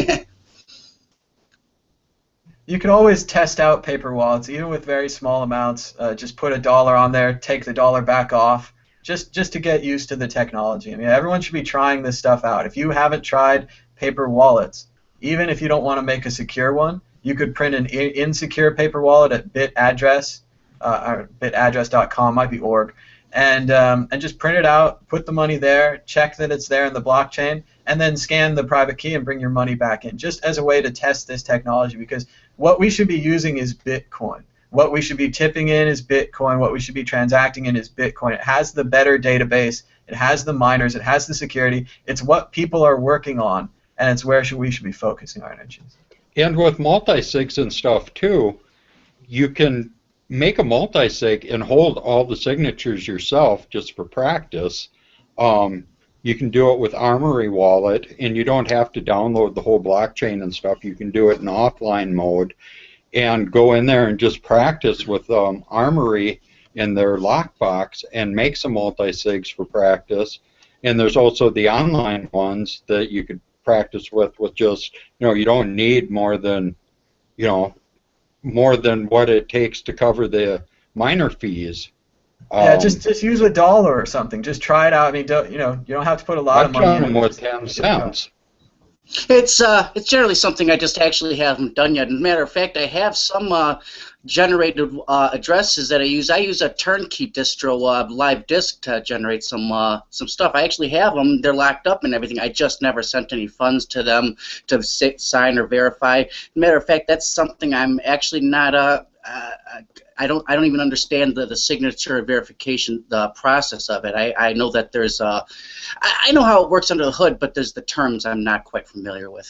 You can always test out paper wallets, even with very small amounts. Just put $1 on there, take the $1 back off, just to get used to the technology. I mean, everyone should be trying this stuff out. If you haven't tried paper wallets, even if you don't want to make a secure one, you could print an insecure paper wallet at bitaddress, or bitaddress.com, might be org, and just print it out, put the money there, check that it's there in the blockchain, and then scan the private key and bring your money back in, just as a way to test this technology, because what we should be using is Bitcoin. What we should be tipping in is Bitcoin. What we should be transacting in is Bitcoin. It has the better database. It has the miners. It has the security. It's what people are working on, and it's where we should be focusing our energies. And with multi-sigs and stuff, too, you can make a multi-sig and hold all the signatures yourself just for practice. You can do it with Armory Wallet, and you don't have to download the whole blockchain and stuff. You can do it in offline mode and go in there and just practice with Armory in their lockbox and make some multi-sigs for practice. And there's also the online ones that you could practice with just, you know, you don't need more than, you know, more than what it takes to cover the miner fees. Yeah, just use $1 or something. Just try it out. I mean, you don't have to put a lot of money in. I've done with 10 cents. It's generally something I just actually haven't done yet. As a matter of fact, I have some generated addresses that I use. I use a turnkey distro, Live Disk, to generate some stuff. I actually have them. They're locked up and everything. I just never sent any funds to them to sign or verify. As a matter of fact, that's something I'm actually not. I don't even understand the signature verification, the process of it. I know that there's I know how it works under the hood, but there's the terms I'm not quite familiar with.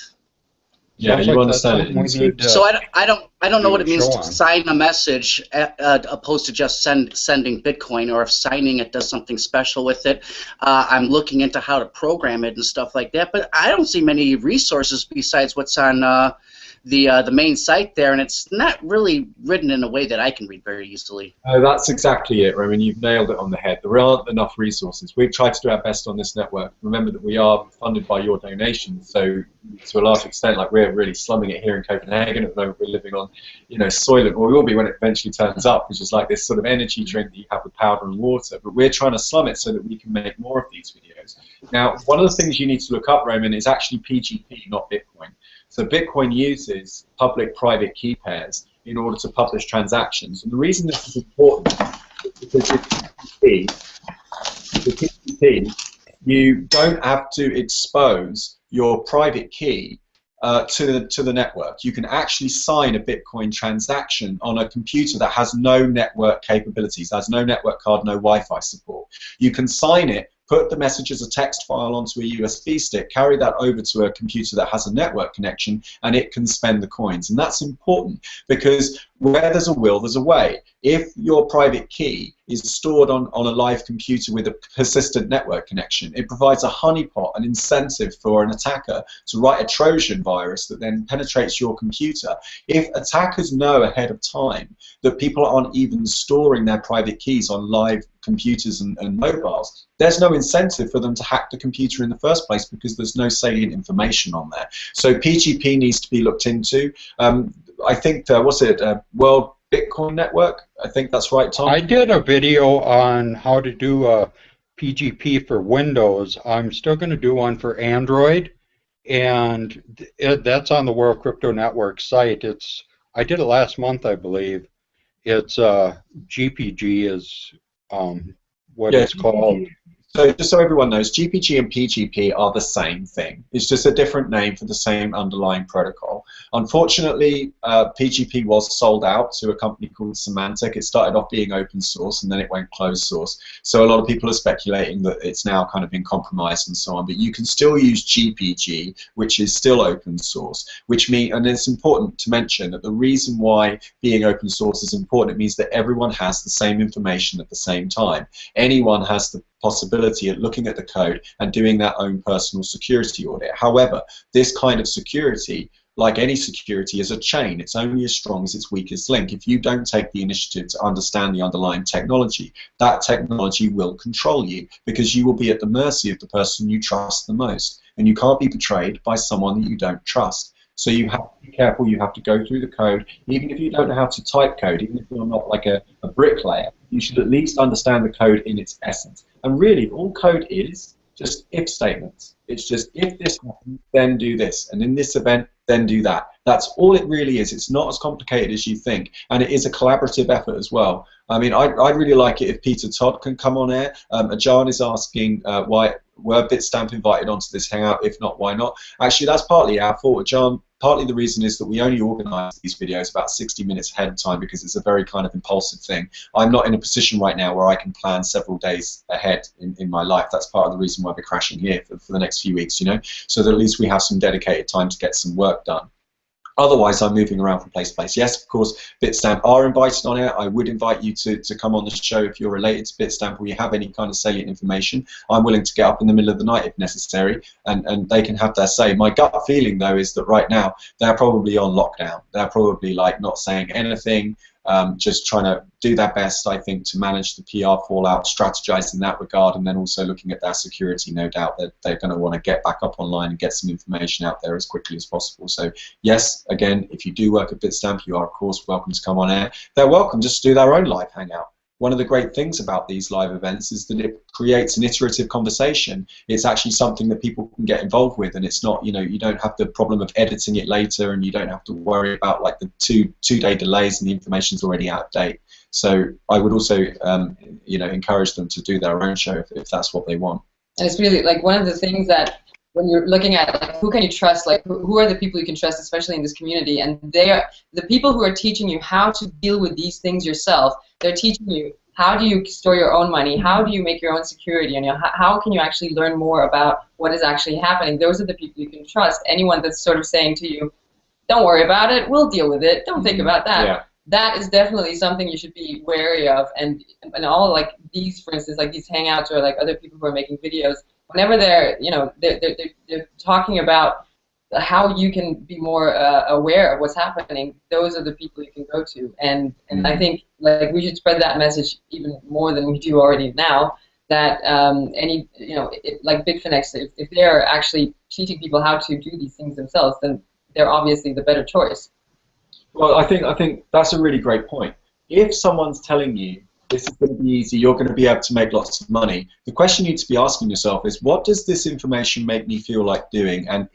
Yeah, you understand it. So I don't know what it means to sign a message opposed to just sending Bitcoin, or if signing it does something special with it. I'm looking into how to program it and stuff like that, but I don't see many resources besides what's on the main site there, and it's not really written in a way that I can read very easily. Oh, that's exactly it, Roman. You've nailed it on the head. There aren't enough resources. We've tried to do our best on this network. Remember that we are funded by your donations, so to a large extent, like, we're really slumming it here in Copenhagen. At the moment, we're living on, soylent, or we will be when it eventually turns up, which is like this sort of energy drink that you have with powder and water. But we're trying to slum it so that we can make more of these videos. Now, one of the things you need to look up, Roman, is actually PGP, not Bitcoin. So Bitcoin uses public-private key pairs in order to publish transactions. And the reason this is important is because with PGP, you don't have to expose your private key to the network. You can actually sign a Bitcoin transaction on a computer that has no network capabilities, has no network card, no Wi-Fi support. You can sign it, put the message as a text file onto a USB stick, carry that over to a computer that has a network connection, and it can spend the coins. And that's important because where there's a will, there's a way. If your private key is stored on a live computer with a persistent network connection, it provides a honeypot, an incentive for an attacker to write a Trojan virus that then penetrates your computer. If attackers know ahead of time that people aren't even storing their private keys on live computers and mobiles, there's no incentive for them to hack the computer in the first place because there's no salient information on there. So PGP needs to be looked into. I think, what's it, World Bitcoin Network? I think that's right, Tom? I did a video on how to do a PGP for Windows. I'm still going to do one for Android, and that's on the World Crypto Network site. I did it last month, I believe. It's GPG is what it's called. So just so everyone knows, GPG and PGP are the same thing. It's just a different name for the same underlying protocol. Unfortunately, PGP was sold out to a company called Symantec. It started off being open source and then it went closed source. So a lot of people are speculating that it's now kind of been compromised and so on. But you can still use GPG, which is still open source, which means, and it's important to mention that the reason why being open source is important, it means that everyone has the same information at the same time. Anyone has the possibility at looking at the code and doing their own personal security audit. However, this kind of security, like any security, is a chain. It's only as strong as its weakest link. If you don't take the initiative to understand the underlying technology, that technology will control you because you will be at the mercy of the person you trust the most. And you can't be betrayed by someone that you don't trust. So you have to be careful, you have to go through the code. Even if you don't know how to type code, even if you're not like a bricklayer, you should at least understand the code in its essence. And really, all code is just if statements. It's just if this happens, then do this. And in this event, then do that. That's all it really is. It's not as complicated as you think. And it is a collaborative effort as well. I mean, I'd really like it if Peter Todd can come on air. John is asking why were Bitstamp invited onto this hangout? If not, why not? Actually, that's partly our fault, John. Partly the reason is that we only organise these videos about 60 minutes ahead of time because it's a very kind of impulsive thing. I'm not in a position right now where I can plan several days ahead in my life. That's part of the reason why we're crashing here for the next few weeks, so that at least we have some dedicated time to get some work done. Otherwise, I'm moving around from place to place. Yes, of course, Bitstamp are invited on air. I would invite you to come on the show if you're related to Bitstamp or you have any kind of salient information. I'm willing to get up in the middle of the night if necessary, and they can have their say. My gut feeling, though, is that right now they're probably on lockdown. They're probably like not saying anything, just trying to do their best, I think, to manage the PR fallout, strategize in that regard, and then also looking at their security. No doubt that they're going to want to get back up online and get some information out there as quickly as possible. So yes, again, if you do work at Bitstamp, you are of course welcome to come on air. They're welcome just to do their own live hangout. One of the great things about these live events is that it creates an iterative conversation. It's actually something that people can get involved with, and it's not, you don't have the problem of editing it later, and you don't have to worry about like the two-day delays and the information's already out of date. So I would also, encourage them to do their own show if that's what they want. And it's really like one of the things that when you're looking at like who can you trust, like who are the people you can trust, especially in this community, and they are the people who are teaching you how to deal with these things yourself. They're teaching you how do you store your own money, how do you make your own security, and how can you actually learn more about what is actually happening. Those are the people you can trust. Anyone that's sort of saying to you, don't worry about it, we'll deal with it, don't think about that. Yeah. That is definitely something you should be wary of, and all like these, for instance, like these hangouts or like other people who are making videos, whenever they're they're talking about how you can be more aware of what's happening, those are the people you can go to. And I think like we should spread that message even more than we do already now, that any, like Bitfinex, if they're actually teaching people how to do these things themselves, then they're obviously the better choice. Well, I think that's a really great point. If someone's telling you this is going to be easy, you're going to be able to make lots of money, the question you need to be asking yourself is, what does this information make me feel like doing? And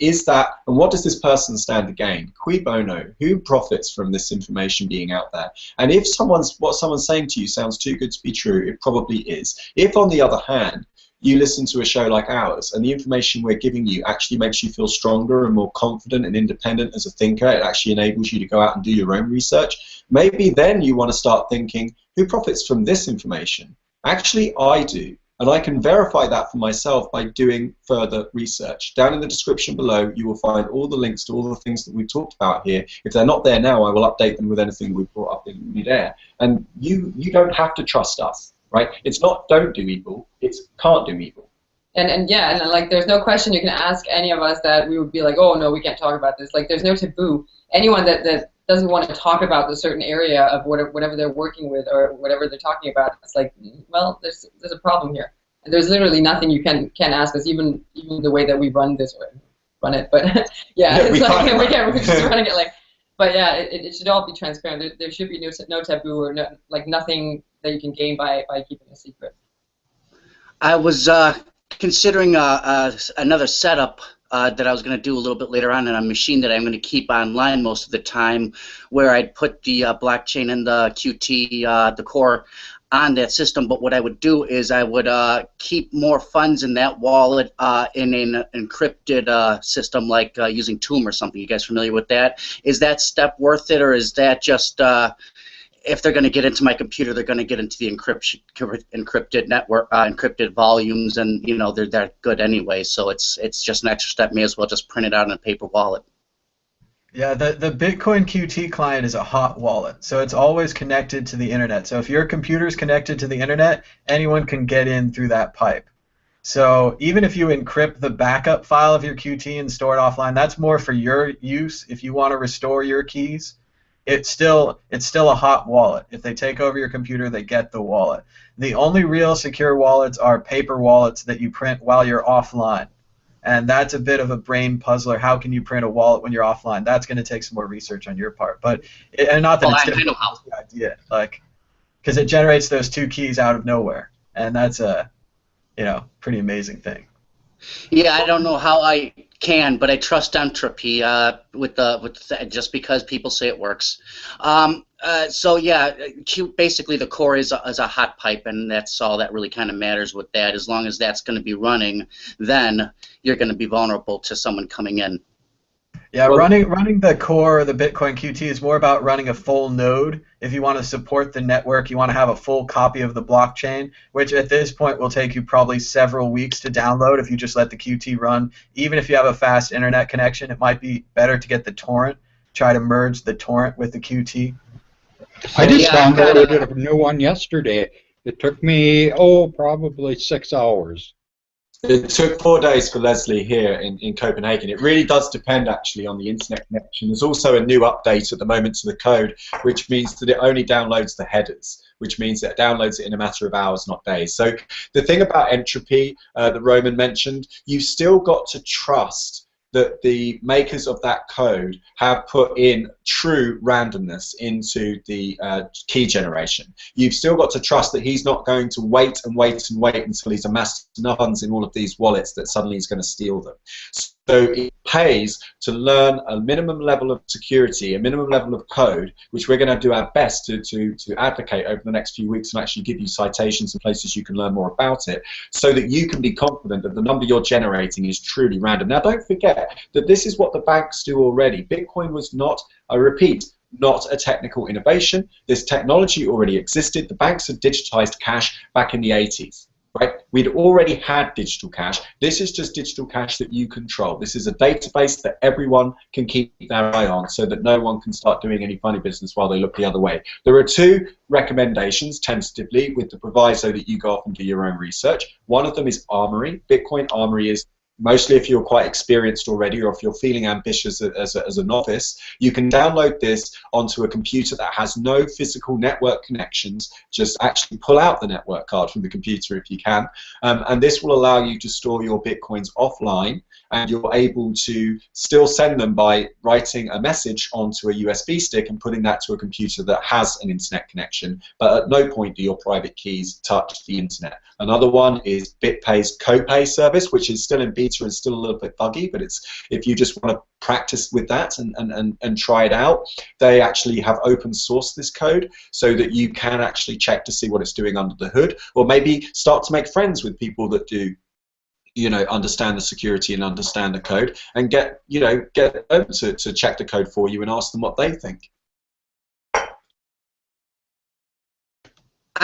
what does this person stand to gain? Cui bono? Who profits from this information being out there? And if what someone's saying to you sounds too good to be true, it probably is. If, on the other hand, you listen to a show like ours and the information we're giving you actually makes you feel stronger and more confident and independent as a thinker, it actually enables you to go out and do your own research, maybe then you want to start thinking, who profits from this information? Actually, I do. And I can verify that for myself by doing further research. Down in the description below, you will find all the links to all the things that we've talked about here. If they're not there now, I will update them with anything we've brought up in mid-air. And you don't have to trust us, right? It's not don't do evil, it's can't do evil. And like there's no question you can ask any of us that we would be like, oh no, we can't talk about this. Like there's no taboo. Anyone that doesn't want to talk about the certain area of whatever they're working with or whatever they're talking about, it's like, well, there's a problem here. And there's literally nothing you can ask us, even the way that we run this or run it. But yeah, it's like we're just running it like. But yeah, it should all be transparent. There should be no taboo or nothing that you can gain by keeping a secret. I was considering another setup that I was going to do a little bit later on in a machine that I'm going to keep online most of the time, where I'd put the blockchain and the QT, the core, on that system. But what I would do is I would keep more funds in that wallet in an encrypted system, like using Tomb or something. You guys familiar with that? Is that step worth it, or is that just if they're going to get into my computer, they're going to get into the encrypted network, encrypted volumes, and they're that good anyway. So it's just an extra step. May as well just print it out in a paper wallet. Yeah, the Bitcoin QT client is a hot wallet, so it's always connected to the internet. So if your computer is connected to the internet, anyone can get in through that pipe. So even if you encrypt the backup file of your QT and store it offline, that's more for your use. If you want to restore your keys, it's still a hot wallet. If they take over your computer, they get the wallet. The only real secure wallets are paper wallets that you print while you're offline. And that's a bit of a brain puzzler. How can you print a wallet when you're offline? That's going to take some more research on your part. But and not that it's difficult, that's the idea. Like, because it generates those two keys out of nowhere, and that's a pretty amazing thing. Yeah, I don't know how I can, but I trust entropy just because people say it works. So yeah, basically the core is a hot pipe, and that's all that really kind of matters with that. As long as that's going to be running, then you're going to be vulnerable to someone coming in. Yeah, running the core of the Bitcoin QT is more about running a full node. If you want to support the network, you want to have a full copy of the blockchain, which at this point will take you probably several weeks to download if you just let the QT run. Even if you have a fast internet connection, it might be better to get the torrent, try to merge the torrent with the QT. I just downloaded a new one yesterday. It took me, probably 6 hours. It took 4 days for Leslie here in Copenhagen. It really does depend actually on the internet connection. There's also a new update at the moment to the code, which means that it only downloads the headers, which means that it downloads it in a matter of hours, not days. So the thing about entropy that Roman mentioned, you've still got to trust that the makers of that code have put in true randomness into the key generation. You've still got to trust that he's not going to wait and wait and wait until he's amassed enough funds in all of these wallets that suddenly he's going to steal them. So it pays to learn a minimum level of security, a minimum level of code, which we're going to do our best to advocate over the next few weeks and actually give you citations and places you can learn more about it, so that you can be confident that the number you're generating is truly random. Now, don't forget that this is what the banks do already. Bitcoin was not, I repeat, not a technical innovation. This technology already existed. The banks had digitized cash back in the 80s. Right? We'd already had digital cash. This is just digital cash that you control. This is a database that everyone can keep their eye on, so that no one can start doing any funny business while they look the other way. There are two recommendations, tentatively, with the proviso that you go off and do your own research. One of them is Armory. Bitcoin Armory is mostly if you're quite experienced already, or if you're feeling ambitious as a novice, you can download this onto a computer that has no physical network connections. Just actually pull out the network card from the computer if you can, and this will allow you to store your Bitcoins offline, and you're able to still send them by writing a message onto a USB stick and putting that to a computer that has an internet connection, but at no point do your private keys touch the internet. Another one is BitPay's CoPay service, which is still in beta and still a little bit buggy, but it's, if you just want to practice with that and try it out, they actually have open sourced this code so that you can actually check to see what it's doing under the hood, or maybe start to make friends with people that do, you know, understand the security and understand the code, and get them to check the code for you and ask them what they think.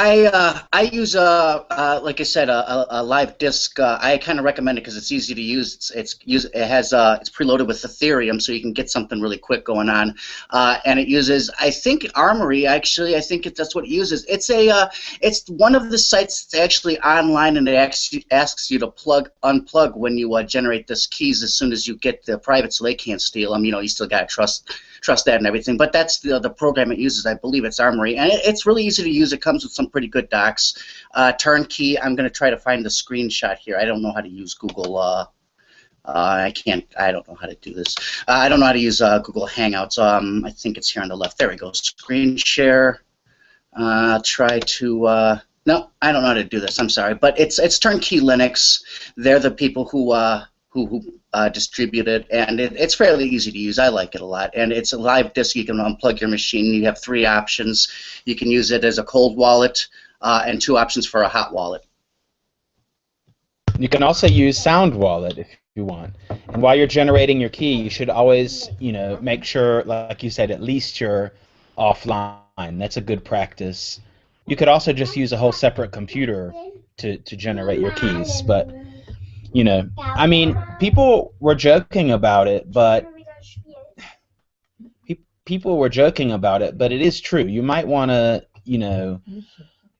I use like I said, a live disk. I kind of recommend it because it's easy to use. It's preloaded with Ethereum, so you can get something really quick going on. And it uses, I think, Armory. Actually, I think that's what it uses. It's one of the sites that's actually online, and it asks you to unplug when you generate this keys as soon as you get the private, so they can't steal them. You know, you still gotta trust that and everything. But that's the program it uses. I believe it's Armory, and it's really easy to use. It comes with some pretty good docs. Turnkey. I'm going to try to find the screenshot here. I don't know how to use Google. I don't know how to do this. I don't know how to use Google Hangouts. I think it's here on the left. There we go. Screen share. Try to. No, I don't know how to do this. I'm sorry, but it's Turnkey Linux. They're the people who distribute it, and it's fairly easy to use. I like it a lot, and it's a live disk. You can unplug your machine. You have 3 options. You can use it as a cold wallet, and 2 options for a hot wallet. You can also use Sound Wallet if you want. And while you're generating your key, you should always, make sure, like you said, at least you're offline. That's a good practice. You could also just use a whole separate computer to generate your keys, but I mean, people were joking about it, but it is true. You might want to,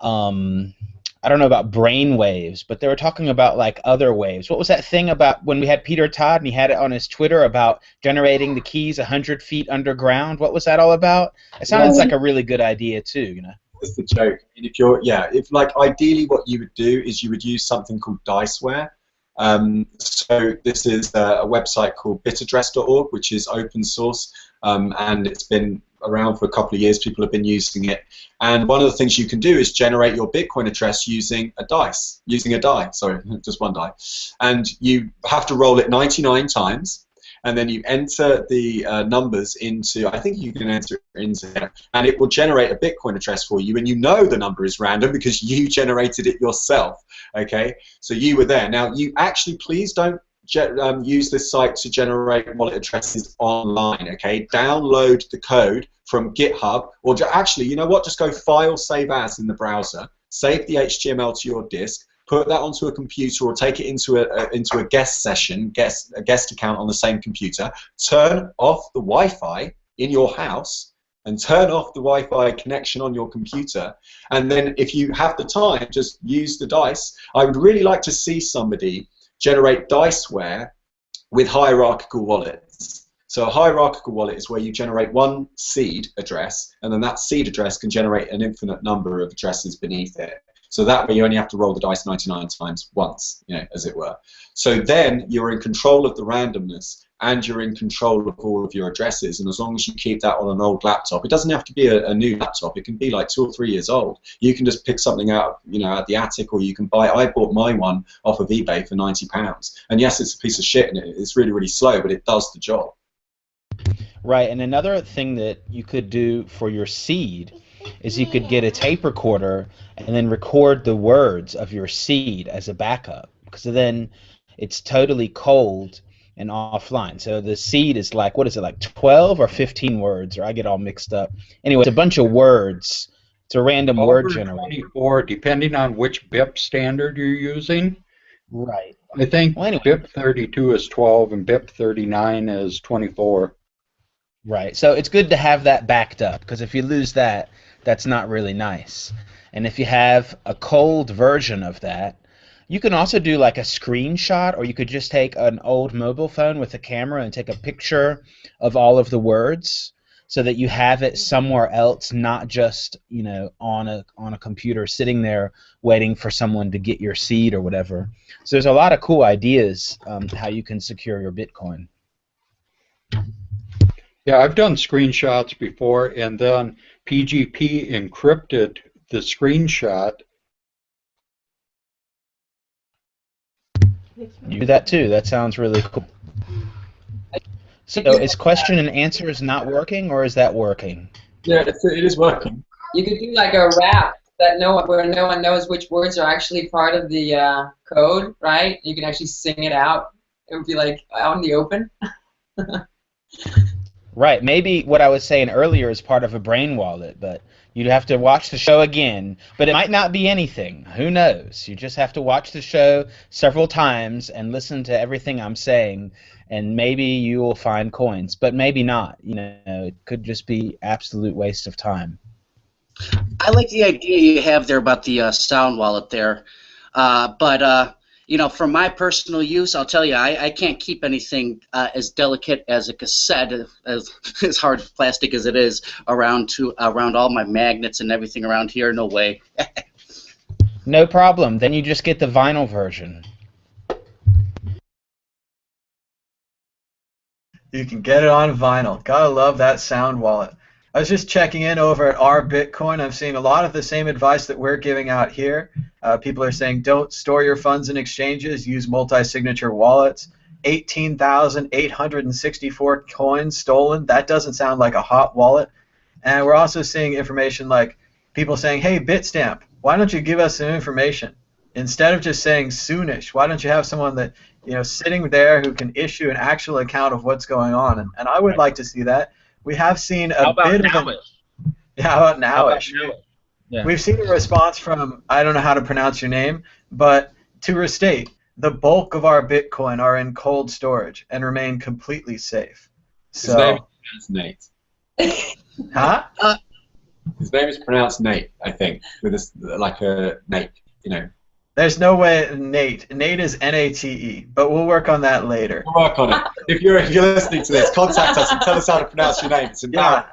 I don't know about brain waves, but they were talking about like other waves. What was that thing about when we had Peter Todd and he had it on his Twitter about generating the keys 100 feet underground? What was that all about? It sounds like a really good idea too, It's the joke. I mean, if like ideally what you would do is you would use something called Diceware. So this is a website called bitaddress.org, which is open source, and it's been around for a couple of years. People have been using it, and one of the things you can do is generate your Bitcoin address using a die, sorry, just one die, and you have to roll it 99 times. And then you enter the numbers into, I think you can enter it into there, and it will generate a Bitcoin address for you, and you know the number is random because you generated it yourself, okay? So you were there. Now, you actually, please don't use this site to generate wallet addresses online, okay? Download the code from GitHub, or actually, you know what, just go File, Save As in the browser, save the HTML to your disk, put that onto a computer or take it into a guest session, a guest account on the same computer, turn off the Wi-Fi in your house and turn off the Wi-Fi connection on your computer, and then if you have the time, just use the dice. I would really like to see somebody generate Diceware with hierarchical wallets. So a hierarchical wallet is where you generate one seed address, and then that seed address can generate an infinite number of addresses beneath it. So that way you only have to roll the dice 99 times once, as it were. So then you're in control of the randomness, and you're in control of all of your addresses. And as long as you keep that on an old laptop, it doesn't have to be a new laptop. It can be like 2 or 3 years old. You can just pick something out, at the attic, or you can buy. I bought my one off of eBay for £90. And yes, it's a piece of shit, and it's really, really slow, but it does the job. Right, and another thing that you could do for your seed is you could get a tape recorder and then record the words of your seed as a backup, because then it's totally cold and offline. So the seed is like, what is it, like 12 or 15 words, or I get all mixed up. Anyway, it's a bunch of words. It's a random word generator. 24, depending on which BIP standard you're using. Right. I think BIP 32 is 12 and BIP 39 is 24. Right. So it's good to have that backed up, because if you lose that, that's not really nice. And if you have a cold version of that, You can also do like a screenshot, or you could just take an old mobile phone with a camera and take a picture of all of the words, so that you have it somewhere else, not just, you know, on a computer sitting there waiting for someone to get your seed or whatever. So there's a lot of cool ideas how you can secure your Bitcoin. Yeah, I've done screenshots before, and then PGP encrypted the screenshot. You do that too. That sounds really cool. So is question and answers not working, or is that working? Yeah, it is working. You could do like a wrap that where no one knows which words are actually part of the code, right? You can actually sing it out. It would be like out in the open. Right. Maybe what I was saying earlier is part of a brain wallet, but you'd have to watch the show again. But it might not be anything. Who knows? You just have to watch the show several times and listen to everything I'm saying, and maybe you will find coins, but maybe not. You know, it could just be absolute waste of time. I like the idea you have there about the sound wallet there, but you know, for my personal use, I'll tell you, I can't keep anything as delicate as a cassette, as hard plastic as it is, around all my magnets and everything around here. No way. No problem. Then you just get the vinyl version. You can get it on vinyl. Gotta love that sound wallet. I was just checking in over at our Bitcoin. I'm seeing a lot of the same advice that we're giving out here. People are saying don't store your funds in exchanges, use multi-signature wallets. 18,864 coins stolen. That doesn't sound like a hot wallet. And we're also seeing information like people saying, hey, Bitstamp, why don't you give us some information? Instead of just saying soonish, why don't you have someone that, you know, sitting there who can issue an actual account of what's going on? And I would like to see that. We have seen a bit of how about nowish? Yeah. We've seen a response from, I don't know how to pronounce your name, but to restate, the bulk of our Bitcoin are in cold storage and remain completely safe. His name is Nejc. Huh? His name is pronounced Nate, I think, with this, like a Nate, you know. There's no way Nate. Nate is N-A-T-E, but we'll work on that later. We'll work on it. If you're listening to this, contact us and tell us how to pronounce your name. It's embarrassing.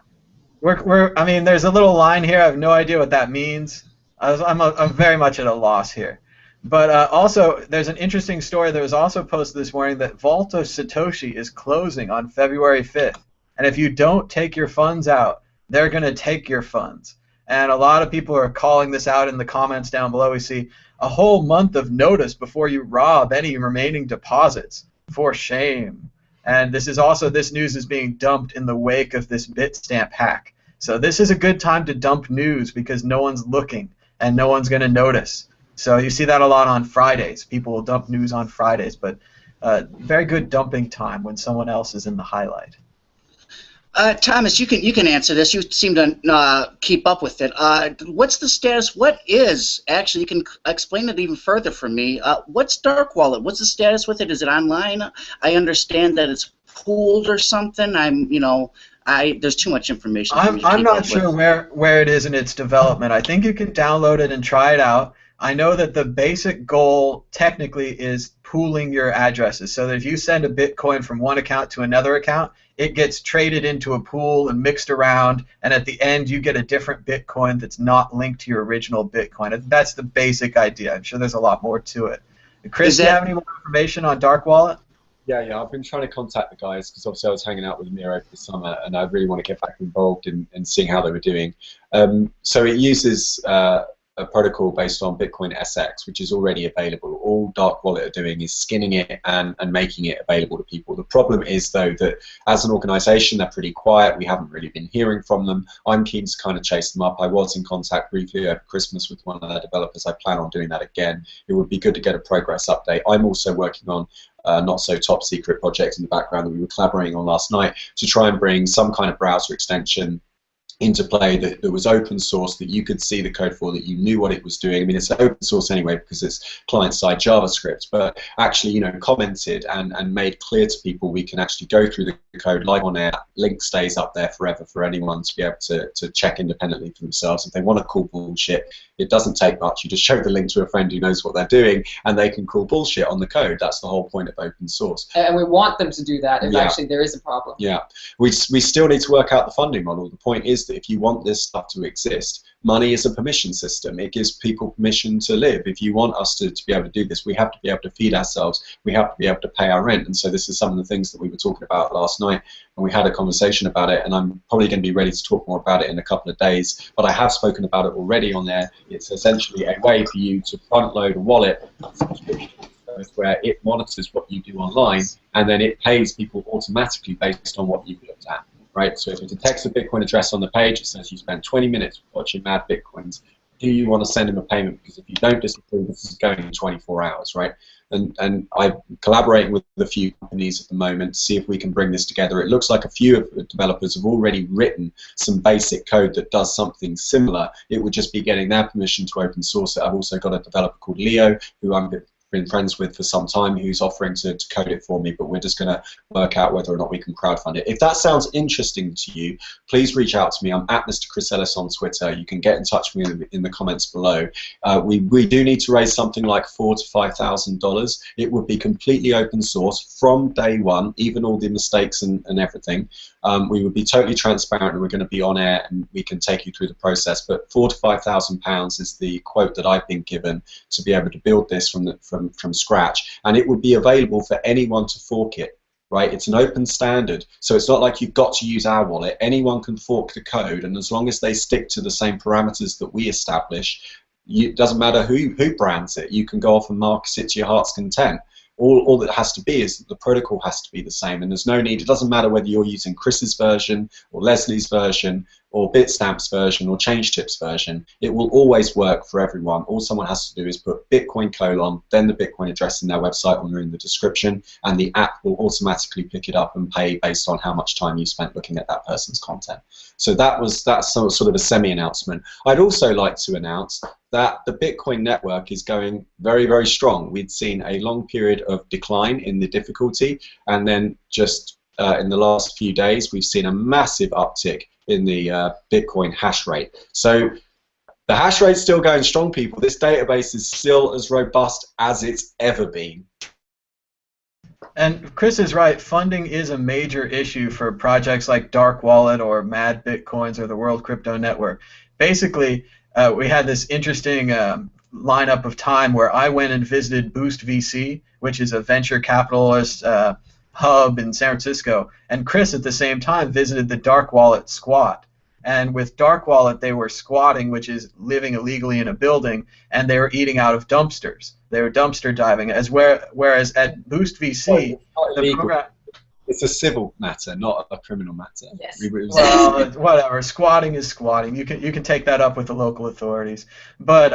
Yeah. I mean, there's a little line here. I have no idea what that means. I'm very much at a loss here. But also, there's an interesting story that was also posted this morning that Vault of Satoshi is closing on February 5th. And if you don't take your funds out, they're going to take your funds. And a lot of people are calling this out in the comments down below. We see a whole month of notice before you rob any remaining deposits. For shame. And this news is being dumped in the wake of this Bitstamp hack. So this is a good time to dump news because no one's looking and no one's going to notice. So you see that a lot on Fridays. People will dump news on Fridays, but very good dumping time when someone else is in the highlight. Thomas, you can answer this. You seem to keep up with it. What's the status? What is actually? You can explain it even further for me. What's Dark Wallet? What's the status with it? Is it online? I understand that it's pooled or something. There's too much information. I'm not sure where it is in its development. I think you can download it and try it out. I know that the basic goal technically is pooling your addresses, so that if you send a Bitcoin from one account to another account, it gets traded into a pool and mixed around, and at the end you get a different Bitcoin that's not linked to your original Bitcoin. That's the basic idea. I'm sure there's a lot more to it. Chris, do you have any more information on Dark Wallet? Yeah, I've been trying to contact the guys because obviously I was hanging out with Amir over the summer, and I really want to get back involved in seeing how they were doing. So it uses a protocol based on Bitcoin SX, which is already available. All Dark Wallet are doing is skinning it and making it available to people. The problem is, though, that as an organization, they're pretty quiet. We haven't really been hearing from them. I'm keen to kind of chase them up. I was in contact briefly over Christmas with one of their developers. I plan on doing that again. It would be good to get a progress update. I'm also working on not so top secret project in the background that we were collaborating on last night to try and bring some kind of browser extension into play that was open source, that you could see the code for, that you knew what it was doing. I mean, it's open source anyway because it's client-side JavaScript, but actually, you know, commented and made clear to people we can actually go through the code live on air. Link stays up there forever for anyone to be able to check independently for themselves. If they want to call bullshit, It doesn't take much. You just show the link to a friend who knows what they're doing, and they can call bullshit on the code. That's the whole point of open source. And we want them to do that if actually there is a problem. Yeah, we still need to work out the funding model. The point is that if you want this stuff to exist, money is a permission system. It gives people permission to live. If you want us to be able to do this, we have to be able to feed ourselves. We have to be able to pay our rent. And so this is some of the things that we were talking about last night, and we had a conversation about it, and I'm probably going to be ready to talk more about it in a couple of days, but I have spoken about it already on there. It's essentially a way for you to front load a wallet where it monitors what you do online, and then it pays people automatically based on what you've looked at, right? So if it detects a Bitcoin address on the page, it says you spent 20 minutes watching Mad Bitcoins. Do you want to send him a payment? Because if you don't disapprove, this is going in 24 hours, right? And I'm collaborating with a few companies at the moment to see if we can bring this together. It looks like a few of the developers have already written some basic code that does something similar. It would just be getting their permission to open source it. I've also got a developer called Leo, who I'm been friends with for some time, who's offering to code it for me, but we're just going to work out whether or not we can crowdfund it. If that sounds interesting to you, please reach out to me. I'm at Mr. Chris Ellis on Twitter. You can get in touch with me in the comments below. We do need to raise something like $4,000 to $5,000. It would be completely open source from day one, even all the mistakes and everything. We would be totally transparent, and we're going to be on air, and we can take you through the process. But £4,000 to £5,000 is the quote that I've been given to be able to build this from scratch, and it would be available for anyone to fork it. Right? It's an open standard, so it's not like you've got to use our wallet. Anyone can fork the code, and as long as they stick to the same parameters that we establish, it doesn't matter who brands it. You can go off and market it to your heart's content. All that has to be is that the protocol has to be the same, and there's no need. It doesn't matter whether you're using Chris's version or Leslie's version or Bitstamp's version or ChangeTip's version. It will always work for everyone. All someone has to do is put Bitcoin : then the Bitcoin address in their website when they're in the description, and the app will automatically pick it up and pay based on how much time you spent looking at that person's content. So that's sort of a semi-announcement. I'd also like to announce that the Bitcoin network is going very, very strong. We'd seen a long period of decline in the difficulty, and then just in the last few days, we've seen a massive uptick in the Bitcoin hash rate. So the hash rate's still going strong, people. This database is still as robust as it's ever been. And Chris is right. Funding is a major issue for projects like Dark Wallet or Mad Bitcoins or the World Crypto Network. Basically, we had this interesting lineup of time where I went and visited Boost VC, which is a venture capitalist hub in San Francisco, and Chris at the same time visited the Dark Wallet squat. And with Dark Wallet, they were squatting, which is living illegally in a building, and they were eating out of dumpsters. They were dumpster diving. Whereas at Boost VC, the program, it's a civil matter, not a criminal matter. Yes. Well, whatever. Squatting is squatting. You can take that up with the local authorities. But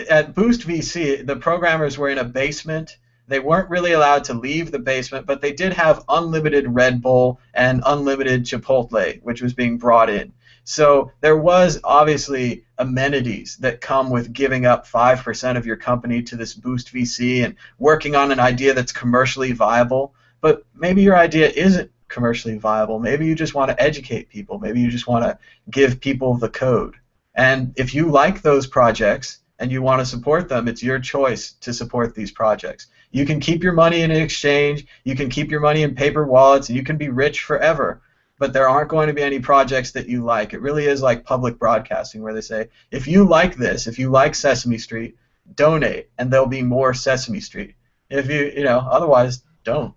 at Boost VC, the programmers were in a basement. They weren't really allowed to leave the basement, but they did have unlimited Red Bull and unlimited Chipotle, which was being brought in. So there was obviously amenities that come with giving up 5% of your company to this Boost VC and working on an idea that's commercially viable. But maybe your idea isn't commercially viable. Maybe you just want to educate people. Maybe you just want to give people the code. And if you like those projects and you want to support them, it's your choice to support these projects. You can keep your money in an exchange, you can keep your money in paper wallets, and you can be rich forever. But there aren't going to be any projects that you like. It really is like public broadcasting, where they say, if you like this, if you like Sesame Street, donate, and there'll be more Sesame Street. If otherwise, don't.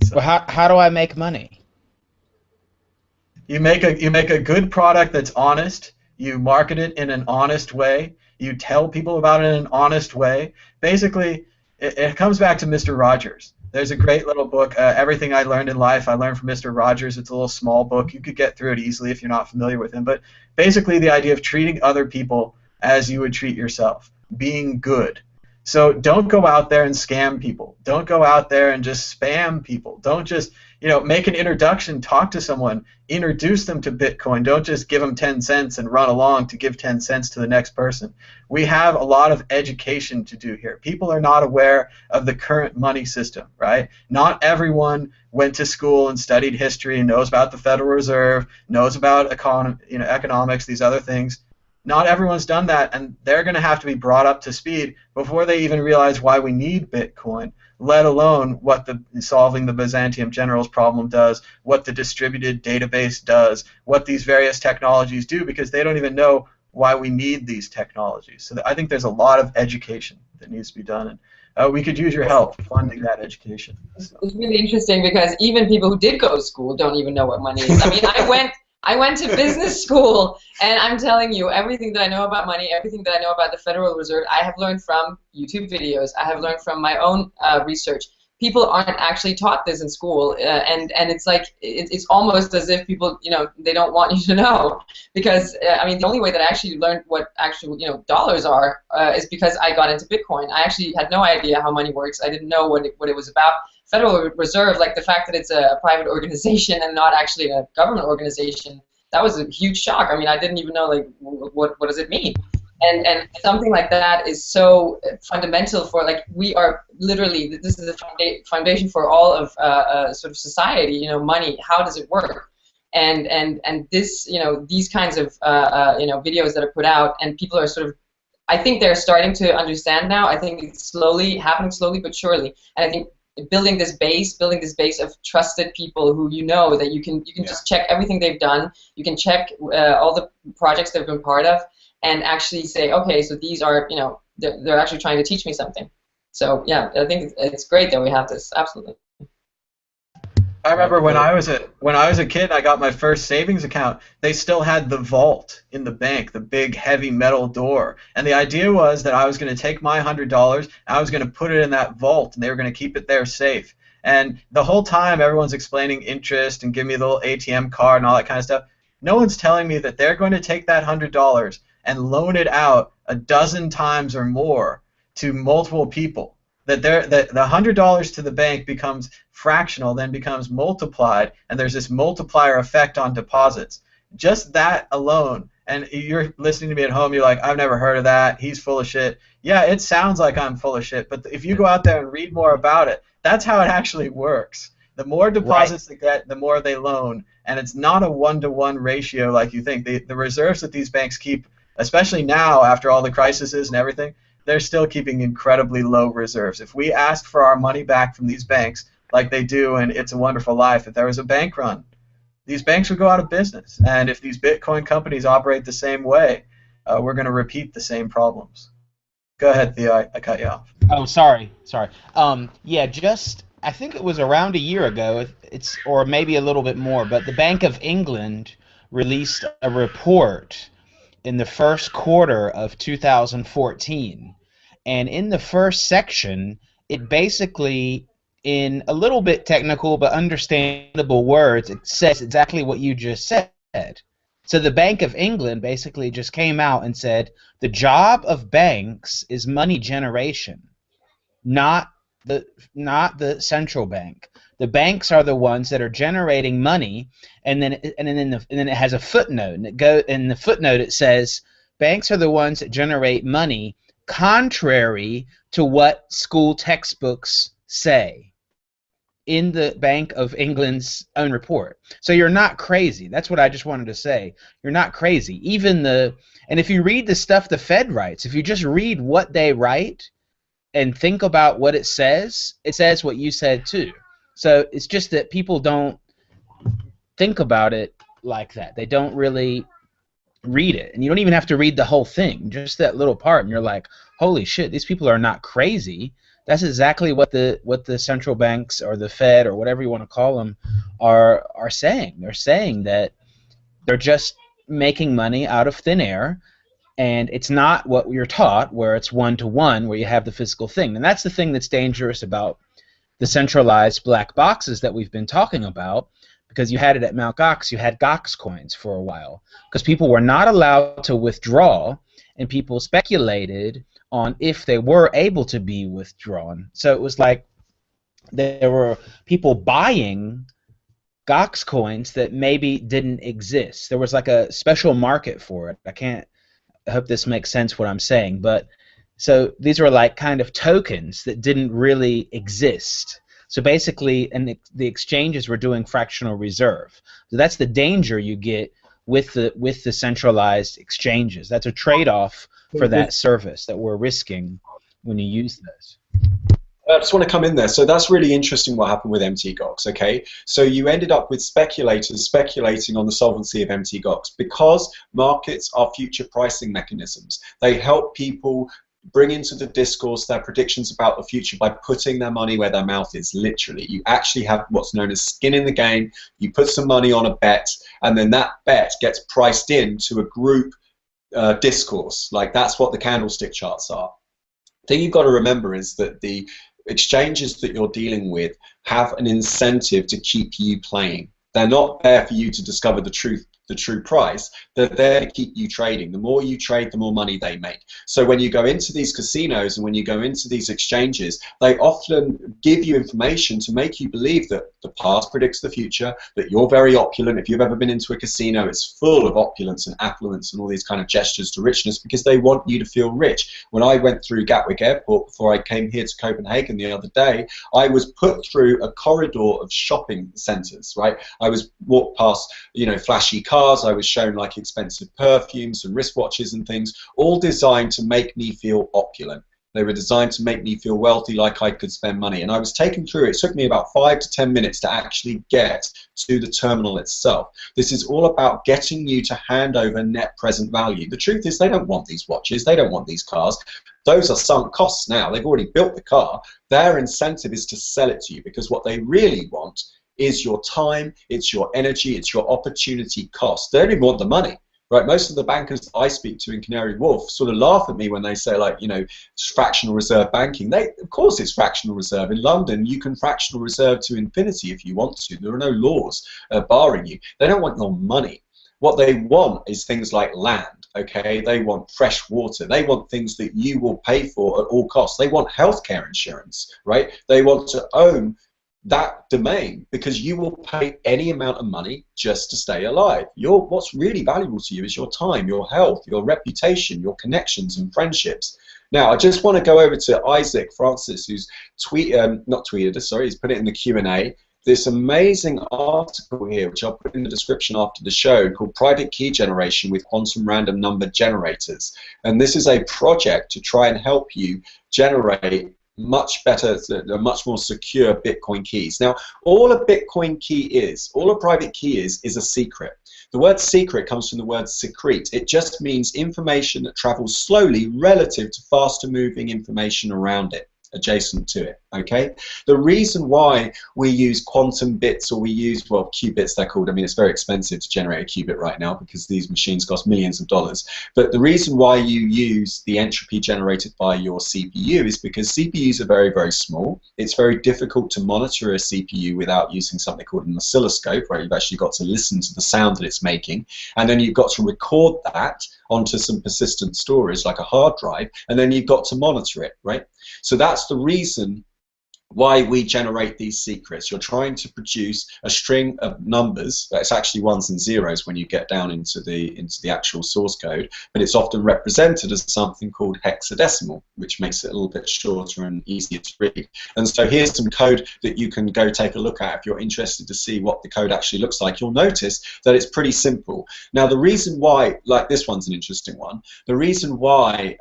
So, well, how do I make money? You make a good product that's honest. You market it in an honest way. You tell people about it in an honest way. Basically, it comes back to Mr. Rogers. There's a great little book, Everything I Learned in Life, I Learned from Mr. Rogers. It's a little small book. You could get through it easily if you're not familiar with him. But basically the idea of treating other people as you would treat yourself, being good. So don't go out there and scam people. Don't go out there and just spam people. Don't just make an introduction, talk to someone, introduce them to Bitcoin. Don't just give them 10 cents and run along to give 10 cents to the next person. We have a lot of education to do here. People are not aware of the current money system, right? Not everyone went to school and studied history and knows about the Federal Reserve, knows about economics, these other things. Not everyone's done that, and they're going to have to be brought up to speed before they even realize why we need Bitcoin, let alone what solving the Byzantium generals problem does, what the distributed database does, what these various technologies do, because they don't even know why we need these technologies. So I think there's a lot of education that needs to be done, and we could use your help funding that education. So. It's really interesting because even people who did go to school don't even know what money is. I mean, I went to business school, and I'm telling you, everything that I know about money, everything that I know about the Federal Reserve, I have learned from YouTube videos. I have learned from my own research. People aren't actually taught this in school, and it's like it's almost as if people, they don't want you to know, because I mean, the only way that I actually learned what actual dollars are is because I got into Bitcoin. I actually had no idea how money works. I didn't know what it was about. Federal Reserve, like the fact that it's a private organization and not actually a government organization, that was a huge shock. I mean, I didn't even know, like, what does it mean? And something like that is so fundamental for, like, we are literally, this is the foundation for all of sort of society, money. How does it work? And this, these kinds of, videos that are put out, and people are sort of, I think they're starting to understand now. I think it's happening slowly but surely. And I think building this base of trusted people who that you can just check everything they've done. You can check all the projects they've been part of, and actually say, okay, so these are, they're actually trying to teach me something. So yeah, I think it's great that we have this. Absolutely. I remember when I was a kid, I got my first savings account. They still had the vault in the bank, the big heavy metal door, and the idea was that I was going to take my $100, and I was going to put it in that vault, and they were going to keep it there safe. And the whole time, everyone's explaining interest and give me the little ATM card and all that kind of stuff. No one's telling me that they're going to take that $100 and loan it out a dozen times or more to multiple people. That the $100 to the bank becomes fractional, then becomes multiplied, and there's this multiplier effect on deposits. Just that alone, and you're listening to me at home, you're like, I've never heard of that, he's full of shit. Yeah, it sounds like I'm full of shit, but if you go out there and read more about it, that's how it actually works. The more deposits they get, the more they loan, and it's not a one-to-one ratio like you think. The reserves that these banks keep, especially now after all the crises and everything, they're still keeping incredibly low reserves. If we asked for our money back from these banks, like they do in It's a Wonderful Life, if there was a bank run, these banks would go out of business. And if these Bitcoin companies operate the same way, we're going to repeat the same problems. Go ahead, Theo. I cut you off. Oh, sorry. Yeah, I think it was around a year ago, or maybe a little bit more, but the Bank of England released a report in the first quarter of 2014, and in the first section, it basically, in a little bit technical but understandable words, it says exactly what you just said. So the Bank of England basically just came out and said the job of banks is money generation, not the central bank. The banks are the ones that are generating money, and then it has a footnote, and in the footnote it says banks are the ones that generate money, contrary to what school textbooks say in the Bank of England's own report. So you're not crazy. That's what I just wanted to say. You're not crazy. And if you read the stuff the Fed writes, if you just read what they write and think about what it says what you said too. So it's just that people don't think about it like that. They don't really read it. And you don't even have to read the whole thing, just that little part, and you're like, holy shit, these people are not crazy. That's exactly what the central banks or the Fed or whatever you want to call them are saying. They're saying that they're just making money out of thin air, and it's not what you're taught, where it's one-to-one, where you have the physical thing. And that's the thing that's dangerous about the centralized black boxes that we've been talking about, because you had it at Mt. Gox, you had Gox coins for a while, because people were not allowed to withdraw, and people speculated on if they were able to be withdrawn. So it was like there were people buying Gox coins that maybe didn't exist. There was like a special market for it. I hope this makes sense what I'm saying, but so these were like kind of tokens that didn't really exist. So basically, and the exchanges were doing fractional reserve. So that's the danger you get with the centralized exchanges. That's a trade-off for that service that we're risking when you use this. I just want to come in there. So that's really interesting what happened with MTGOX, okay? So you ended up with speculators speculating on the solvency of MTGOX because markets are future pricing mechanisms. They help people bring into the discourse their predictions about the future by putting their money where their mouth is, literally. You actually have what's known as skin in the game. You put some money on a bet, and then that bet gets priced into a group discourse. Like, that's what the candlestick charts are. The thing you've got to remember is that the exchanges that you're dealing with have an incentive to keep you playing. They're not there for you to discover the true price. They're there to keep you trading. The more you trade, the more money they make. So when you go into these casinos and when you go into these exchanges, they often give you information to make you believe that the past predicts the future, that you're very opulent. If you've ever been into a casino, it's full of opulence and affluence and all these kind of gestures to richness because they want you to feel rich. When I went through Gatwick Airport before I came here to Copenhagen the other day, I was put through a corridor of shopping centres, right? I was walked past, you know, flashy cars. I was shown like expensive perfumes and wristwatches and things, all designed to make me feel opulent. They were designed to make me feel wealthy, like I could spend money. And I was taken through it. It took me about 5 to 10 minutes to actually get to the terminal itself. This is all about getting you to hand over net present value. The truth is they don't want these watches. They don't want these cars. Those are sunk costs now. They've already built the car. Their incentive is to sell it to you because what they really want is your time, it's your energy, it's your opportunity cost. They don't even want the money, right? Most of the bankers I speak to in Canary Wharf sort of laugh at me when they say, like, you know, it's fractional reserve banking. Of course it's fractional reserve. In London, you can fractional reserve to infinity if you want to. There are no laws barring you. They don't want your money. What they want is things like land, okay? They want fresh water. They want things that you will pay for at all costs. They want healthcare insurance, right? They want to own that domain because you will pay any amount of money just to stay alive. What's really valuable to you is your time, your health, your reputation, your connections and friendships. Now, I just want to go over to Isaac Francis, who's he's put it in the Q&A. This amazing article here, which I'll put in the description after the show, called Private Key Generation with Quantum Random Number Generators. And this is a project to try and help you generate much better, much more secure Bitcoin keys. Now, all a Bitcoin key is, all a private key is a secret. The word secret comes from the word secrete. It just means information that travels slowly relative to faster moving information around it, adjacent to it, okay? The reason why we use quantum bits, or we use, well, qubits they're called. I mean, it's very expensive to generate a qubit right now because these machines cost millions of dollars. But the reason why you use the entropy generated by your CPU is because CPUs are very, very small. It's very difficult to monitor a CPU without using something called an oscilloscope, where you've actually got to listen to the sound that it's making, and then you've got to record that onto some persistent storage like a hard drive, and then you've got to monitor it, right? So that's the reason why we generate these secrets. You're trying to produce a string of numbers. It's actually ones and zeros when you get down into the actual source code, but it's often represented as something called hexadecimal, which makes it a little bit shorter and easier to read. And so here's some code that you can go take a look at if you're interested to see what the code actually looks like. You'll notice that it's pretty simple. Now, the reason why, like this one's an interesting one, the reason why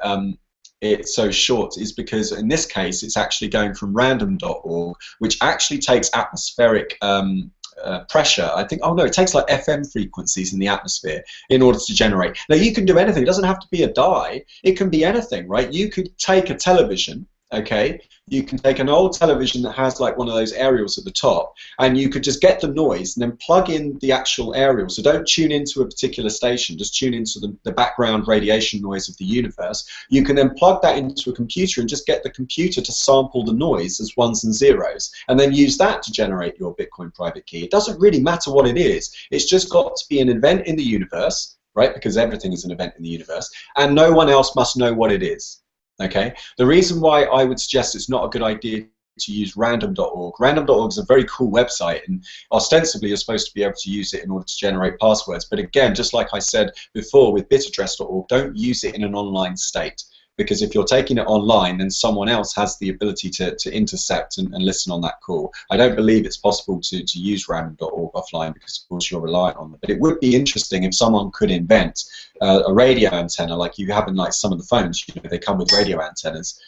it's so short is because in this case it's actually going from random.org, which actually takes atmospheric pressure. I think, oh no, it takes like FM frequencies in the atmosphere in order to generate. Now you can do anything. It doesn't have to be a die. It can be anything, right? You could take a television, okay? You can take an old television that has like one of those aerials at the top, and you could just get the noise and then plug in the actual aerial. So don't tune into a particular station, just tune into the background radiation noise of the universe. You can then plug that into a computer and just get the computer to sample the noise as ones and zeros, and then use that to generate your Bitcoin private key. It doesn't really matter what it is. It's just got to be an event in the universe, right? Because everything is an event in the universe, and no one else must know what it is. Okay. The reason why I would suggest it's not a good idea to use random.org. Random.org is a very cool website, and ostensibly you're supposed to be able to use it in order to generate passwords. But again, just like I said before with bitaddress.org, don't use it in an online state, because if you're taking it online, then someone else has the ability to intercept and listen on that call. I don't believe it's possible to use random.org offline because, of course, you're reliant on them. But it would be interesting if someone could invent a radio antenna like you have in like some of the phones. You know, they come with radio antennas.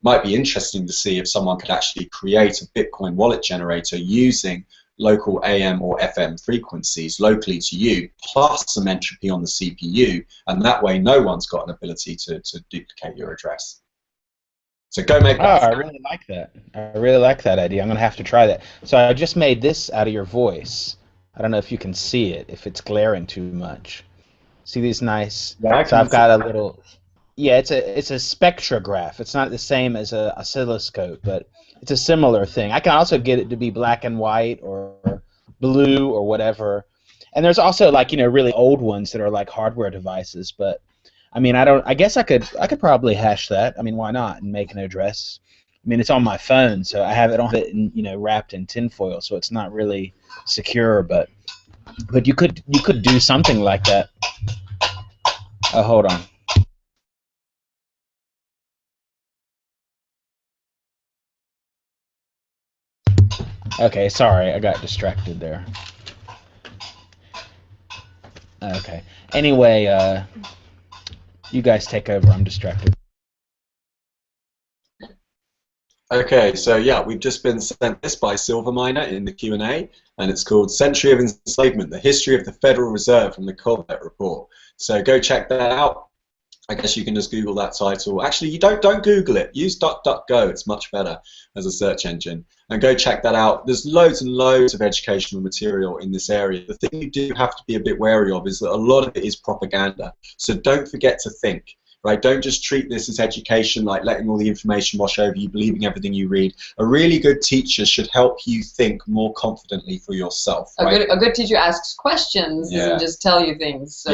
Might be interesting to see if someone could actually create a Bitcoin wallet generator using local AM or FM frequencies locally to you, plus some entropy on the CPU, and that way no one's got an ability to duplicate your address. So go make that. Oh, I really like that. I really like that idea. I'm going to have to try that. So I just made this out of your voice. I don't know if you can see it, if it's glaring too much. See these nice... Yeah, so I've got a little... Yeah, it's a spectrograph. It's not the same as a oscilloscope, but it's a similar thing. I can also get it to be black and white or blue or whatever. And there's also, like, you know, really old ones that are like hardware devices, but I mean, I guess I could probably hash that. I mean, why not? And make an address. I mean, it's on my phone, so I don't have it in, you know, wrapped in tinfoil, so it's not really secure, but you could do something like that. Oh, hold on. Okay, sorry, I got distracted there. Okay. Anyway, you guys take over. I'm distracted. Okay, so yeah, we've just been sent this by Silverminer in the Q&A, and it's called Century of Enslavement, the History of the Federal Reserve from the Corbett Report. So go check that out. I guess you can just Google that title. Actually, you don't Google it. Use DuckDuckGo. It's much better as a search engine. And go check that out. There's loads and loads of educational material in this area. The thing you do have to be a bit wary of is that a lot of it is propaganda. So don't forget to think. Right? Don't just treat this as education, like letting all the information wash over you, believing everything you read. A really good teacher should help you think more confidently for yourself. Right? A good teacher asks questions, doesn't just tell you things. So,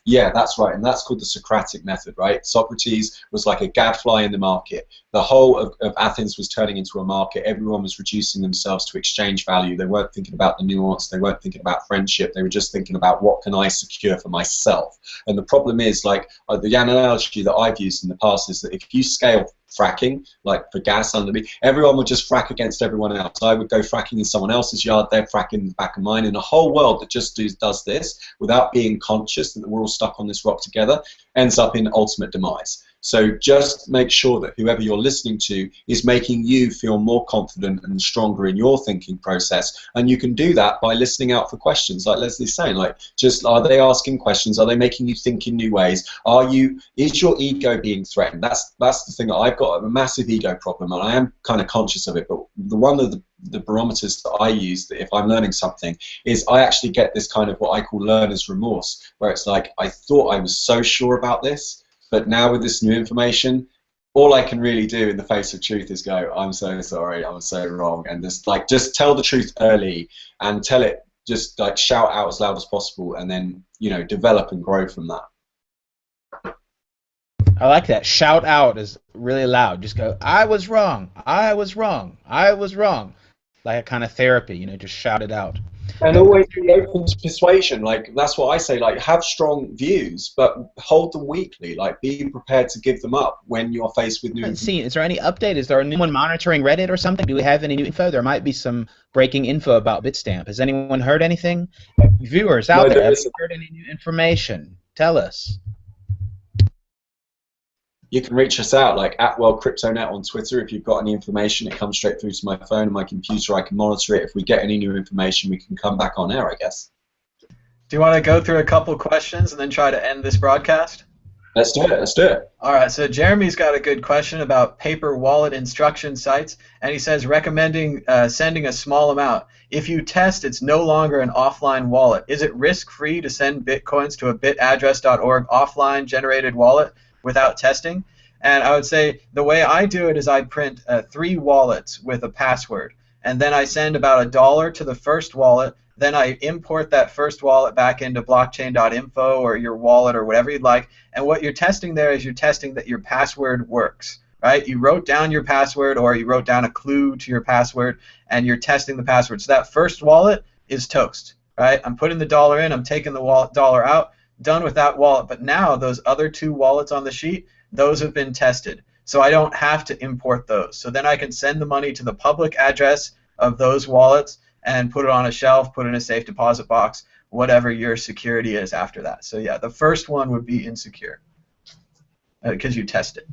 yeah, that's right, and that's called the Socratic method, right? Socrates was like a gadfly in the market. The whole of Athens was turning into a market. Everyone was reducing themselves to exchange value. They weren't thinking about the nuance. They weren't thinking about friendship. They were just thinking about what can I secure for myself. And the problem is, like, the analogy that I've used in the past is that if you scale fracking, like for gas underneath, everyone would just frack against everyone else. I would go fracking in someone else's yard, they're fracking in the back of mine, and a whole world that just does this without being conscious that we're all stuck on this rock together ends up in ultimate demise. So just make sure that whoever you're listening to is making you feel more confident and stronger in your thinking process, and you can do that by listening out for questions, like Leslie's saying. Like, just are they asking questions? Are they making you think in new ways? Is your ego being threatened? That's the thing that I've got a massive ego problem, and I am kind of conscious of it. But one of the barometers that I use, that if I'm learning something, is I actually get this kind of what I call learner's remorse, where it's like, I thought I was so sure about this, but now with this new information, all I can really do in the face of truth is go, I'm so sorry, I'm so wrong, and just tell the truth early and tell it, just like shout out as loud as possible, and then, you know, develop and grow from that. I like that. Shout out is really loud. Just go, I was wrong, I was wrong, I was wrong. Like a kind of therapy, you know, just shout it out. And always be open to persuasion. Like, that's what I say. Like, have strong views, but hold them weakly. Like, be prepared to give them up when you're faced with new information. Is there any update? Is there anyone monitoring Reddit or something? Do we have any new info? There might be some breaking info about Bitstamp. Has anyone heard anything? Viewers out there, have you heard any new information? Tell us. You can reach us out, like at WorldCryptoNet on Twitter. If you've got any information, it comes straight through to my phone and my computer. I can monitor it. If we get any new information, we can come back on air, I guess. Do you want to go through a couple questions and then try to end this broadcast? Let's do it. Let's do it. All right, so Jeremy's got a good question about paper wallet instruction sites, and he says recommending sending a small amount. If you test, it's no longer an offline wallet. Is it risk-free to send bitcoins to a bitaddress.org offline generated wallet without testing? And I would say the way I do it is I print 3 wallets with a password, and then I send about $1 to the first wallet. Then I import that first wallet back into blockchain.info or your wallet or whatever you'd like. And what you're testing there is you're testing that your password works, right? You wrote down your password, or you wrote down a clue to your password, and you're testing the password. So that first wallet is toast, right? I'm putting the $1 in, I'm taking the $1 out, done with that wallet. But now those other 2 wallets on the sheet, those have been tested. So I don't have to import those. So then I can send the money to the public address of those wallets and put it on a shelf, put it in a safe deposit box, whatever your security is after that. So yeah, the first one would be insecure because you test it.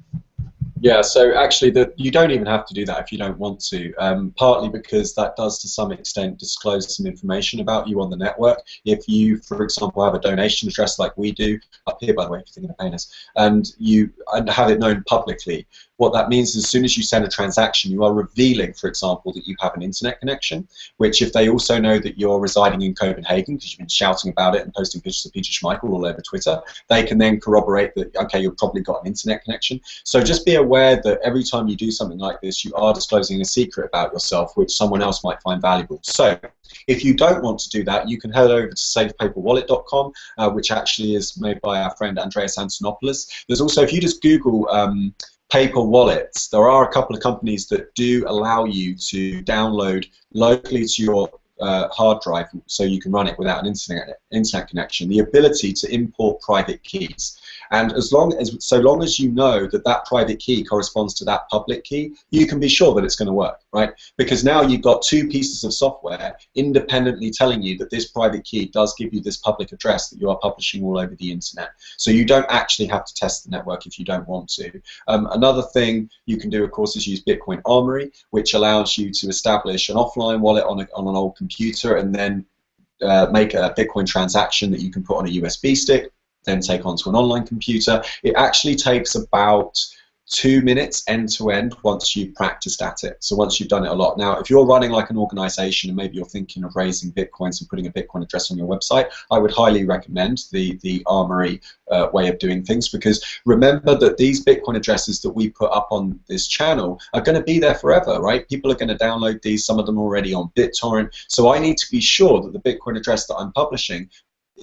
Yeah, so actually you don't even have to do that if you don't want to, partly because that does to some extent disclose some information about you on the network. If you, for example, have a donation address like we do, up here by the way, if you're thinking of paying us, and you have it known publicly, what that means is as soon as you send a transaction, you are revealing, for example, that you have an internet connection, which if they also know that you're residing in Copenhagen, because you've been shouting about it and posting pictures of Peter Schmeichel all over Twitter, they can then corroborate that, okay, you've probably got an internet connection. So just be aware that every time you do something like this, you are disclosing a secret about yourself, which someone else might find valuable. So if you don't want to do that, you can head over to safepaperwallet.com, which actually is made by our friend Andreas Antonopoulos. There's also, if you just Google paper wallets, there are a couple of companies that do allow you to download locally to your hard drive, so you can run it without an internet connection, the ability to import private keys. And so long as you know that that private key corresponds to that public key, you can be sure that it's going to work, right? Because now you've got two pieces of software independently telling you that this private key does give you this public address that you are publishing all over the internet. So you don't actually have to test the network if you don't want to. Another thing you can do, of course, is use Bitcoin Armory, which allows you to establish an offline wallet on an old computer and then make a Bitcoin transaction that you can put on a USB stick, then take onto an online computer. It actually takes about 2 minutes end to end once you've practiced at it. So once you've done it a lot. Now, if you're running like an organization and maybe you're thinking of raising Bitcoins and putting a Bitcoin address on your website, I would highly recommend the Armory way of doing things, because remember that these Bitcoin addresses that we put up on this channel are going to be there forever, right? People are going to download these, some of them already on BitTorrent. So I need to be sure that the Bitcoin address that I'm publishing,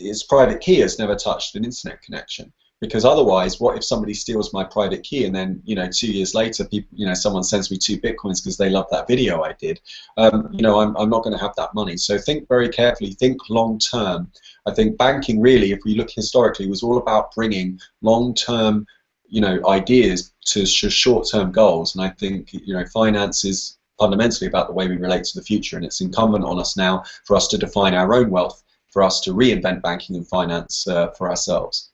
its private key has never touched an internet connection, because otherwise, what if somebody steals my private key and then 2 years later, people, someone sends me 2 Bitcoins because they love that video I did? I'm not going to have that money. So think very carefully, think long term. I think banking really, if we look historically, was all about bringing long term, ideas to short term goals. And I think finance is fundamentally about the way we relate to the future, and it's incumbent on us now for us to define our own wealth, for us to reinvent banking and finance for ourselves.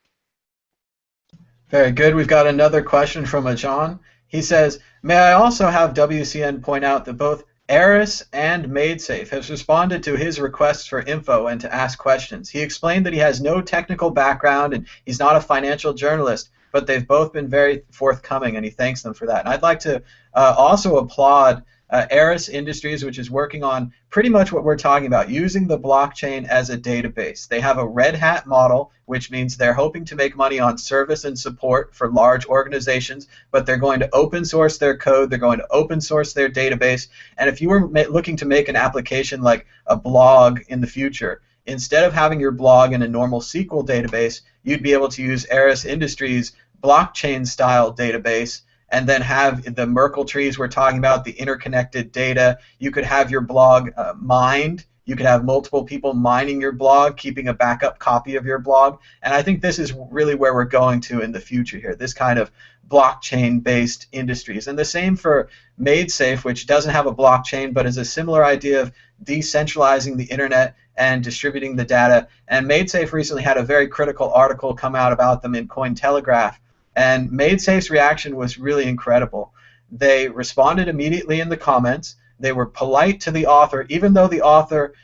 Very good. We've got another question from Ajan. He says, may I also have WCN point out that both Eris and MadeSafe has responded to his requests for info and to ask questions. He explained that he has no technical background and he's not a financial journalist, but they've both been very forthcoming, and he thanks them for that. And I'd like to also applaud Eris Industries, which is working on pretty much what we're talking about, using the blockchain as a database. They have a Red Hat model, which means they're hoping to make money on service and support for large organizations, but they're going to open source their code, they're going to open source their database, and if you were looking to make an application like a blog in the future, instead of having your blog in a normal SQL database, you'd be able to use Eris Industries' blockchain-style database, and then have the Merkle trees we're talking about, the interconnected data. You could have your blog mined. You could have multiple people mining your blog, keeping a backup copy of your blog. And I think this is really where we're going to in the future here, this kind of blockchain-based industries. And the same for MadeSafe, which doesn't have a blockchain, but is a similar idea of decentralizing the internet and distributing the data. And MadeSafe recently had a very critical article come out about them in Cointelegraph. And MadeSafe's reaction was really incredible. They responded immediately in the comments. They were polite to the author, even though the author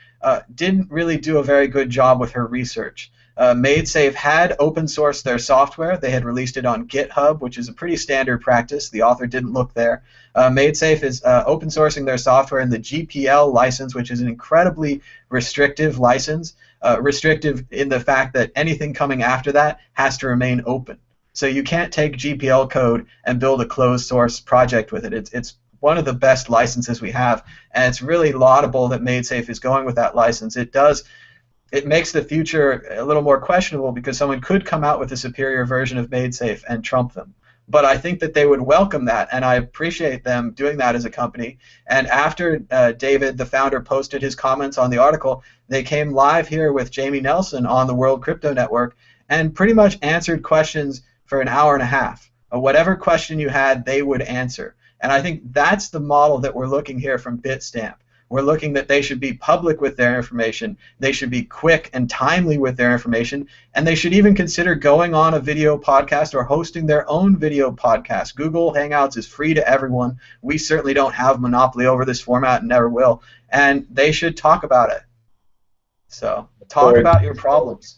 didn't really do a very good job with her research. MadeSafe had open sourced their software. They had released it on GitHub, which is a pretty standard practice. The author didn't look there. MadeSafe is open sourcing their software in the GPL license, which is an incredibly restrictive license, restrictive in the fact that anything coming after that has to remain open. So you can't take GPL code and build a closed source project with it. It's one of the best licenses we have, and it's really laudable that MadeSafe is going with that license. It makes the future a little more questionable because someone could come out with a superior version of MadeSafe and trump them. But I think that they would welcome that, and I appreciate them doing that as a company. And after David, the founder, posted his comments on the article, they came live here with Jamie Nelson on the World Crypto Network and pretty much answered questions for an hour and a half. Whatever question you had, they would answer. And I think that's the model that we're looking here from Bitstamp. We're looking that they should be public with their information, they should be quick and timely with their information, and they should even consider going on a video podcast or hosting their own video podcast. Google Hangouts is free to everyone. We certainly don't have monopoly over this format and never will. And they should talk about it. So talk about your problems.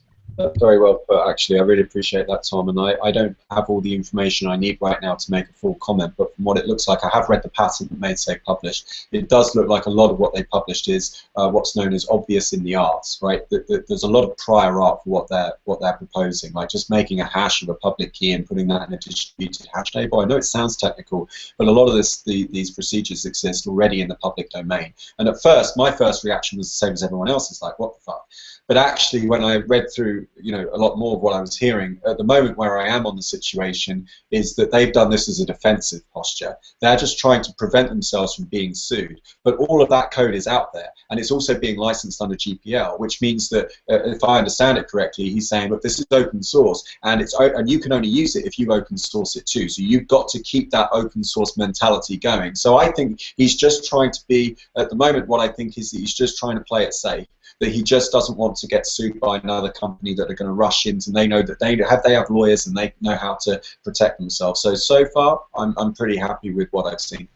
Very well put, actually. I really appreciate that, Tom. And I don't have all the information I need right now to make a full comment, but from what it looks like, I have read the patent that MaidSafe published. It does look like a lot of what they published is what's known as obvious in the arts, right? There's a lot of prior art for what they're proposing, like just making a hash of a public key and putting that in a distributed hash table. I know it sounds technical, but a lot of these procedures exist already in the public domain. And at first, my first reaction was the same as everyone else's, like, what the fuck? But actually, when I read through, a lot more of what I was hearing, at the moment where I am on the situation is that they've done this as a defensive posture. They're just trying to prevent themselves from being sued. But all of that code is out there, and it's also being licensed under GPL, which means that, if I understand it correctly, he's saying, look, this is open source, and you can only use it if you open source it too. So you've got to keep that open source mentality going. So I think he's just trying to be, at the moment, what I think is that he's just trying to play it safe. That he just doesn't want to get sued by another company that are going to rush in, and they know that they have lawyers and they know how to protect themselves. So far, I'm pretty happy with what I've seen.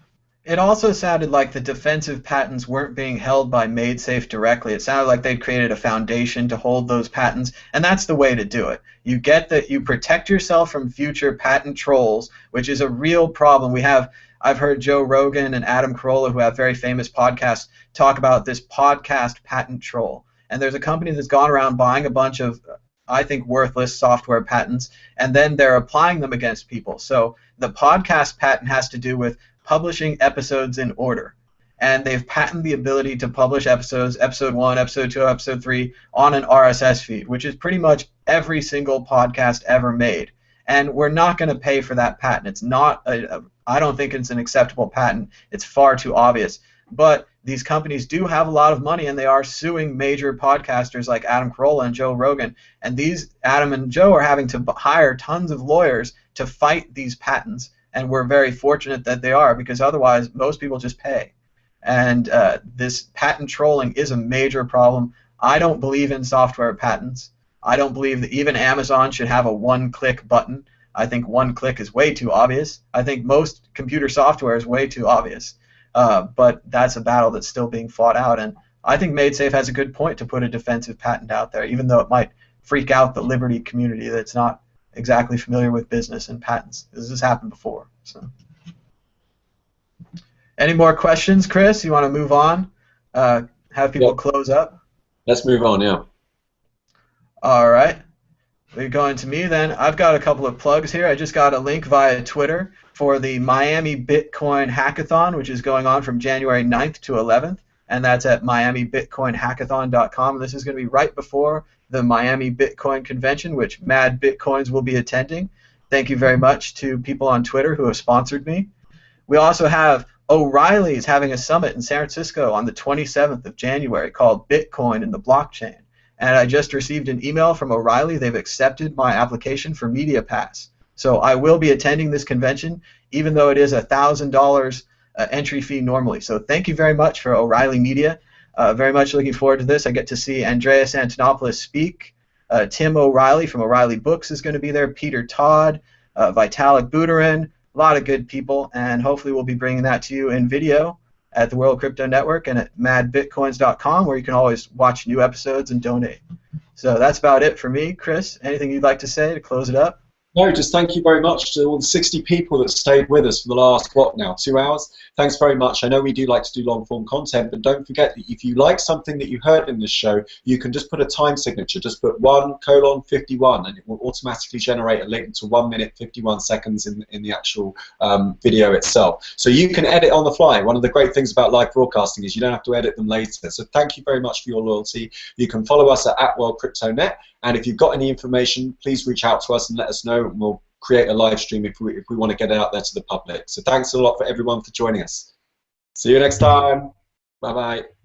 It also sounded like the defensive patents weren't being held by MaidSafe directly. It sounded like they'd created a foundation to hold those patents, and that's the way to do it. You get that you protect yourself from future patent trolls, which is a real problem. I've heard Joe Rogan and Adam Carolla, who have very famous podcasts, talk about this podcast patent troll. And there's a company that's gone around buying a bunch of, I think, worthless software patents, and then they're applying them against people. So the podcast patent has to do with publishing episodes in order. And they've patented the ability to publish episodes, episode 1, episode 2, episode 3, on an RSS feed, which is pretty much every single podcast ever made. And we're not going to pay for that patent. It's not I don't think it's an acceptable patent. It's far too obvious. But these companies do have a lot of money, and they are suing major podcasters like Adam Carolla and Joe Rogan. And these Adam and Joe are having to hire tons of lawyers to fight these patents. And we're very fortunate that they are, because otherwise most people just pay. And this patent trolling is a major problem. I don't believe in software patents. I don't believe that even Amazon should have a one-click button. I think one click is way too obvious. I think most computer software is way too obvious. But that's a battle that's still being fought out. And I think MaidSafe has a good point to put a defensive patent out there, even though it might freak out the Liberty community that's not exactly familiar with business and patents. This has happened before. So, any more questions, Chris? You want to move on? Have people close up? Let's move on, yeah. All right. We're going to me then. I've got a couple of plugs here. I just got a link via Twitter for the Miami Bitcoin Hackathon, which is going on from January 9th to 11th, and that's at miamibitcoinhackathon.com. This is going to be right before the Miami Bitcoin Convention, which Mad Bitcoins will be attending. Thank you very much to people on Twitter who have sponsored me. We also have O'Reilly's having a summit in San Francisco on the 27th of January called Bitcoin and the Blockchain. And I just received an email from O'Reilly. They've accepted my application for Media Pass. So I will be attending this convention, even though it is $1,000 entry fee normally. So thank you very much for O'Reilly Media. Very much looking forward to this. I get to see Andreas Antonopoulos speak. Tim O'Reilly from O'Reilly Books is going to be there. Peter Todd, Vitalik Buterin, a lot of good people. And hopefully we'll be bringing that to you in video at the World Crypto Network and at madbitcoins.com, where you can always watch new episodes and donate. So that's about it for me. Chris, anything you'd like to say to close it up? No, just thank you very much to all the 60 people that stayed with us for the last, 2 hours. Thanks very much. I know we do like to do long-form content, but don't forget that if you like something that you heard in this show, you can just put a time signature. Just put 1:51, and it will automatically generate a link to 1 minute 51 seconds in the actual video itself. So you can edit on the fly. One of the great things about live broadcasting is you don't have to edit them later. So thank you very much for your loyalty. You can follow us at @WorldCryptoNet. And if you've got any information, please reach out to us and let us know, and we'll create a live stream if we want to get it out there to the public. So thanks a lot for everyone for joining us. See you next time. Bye-bye.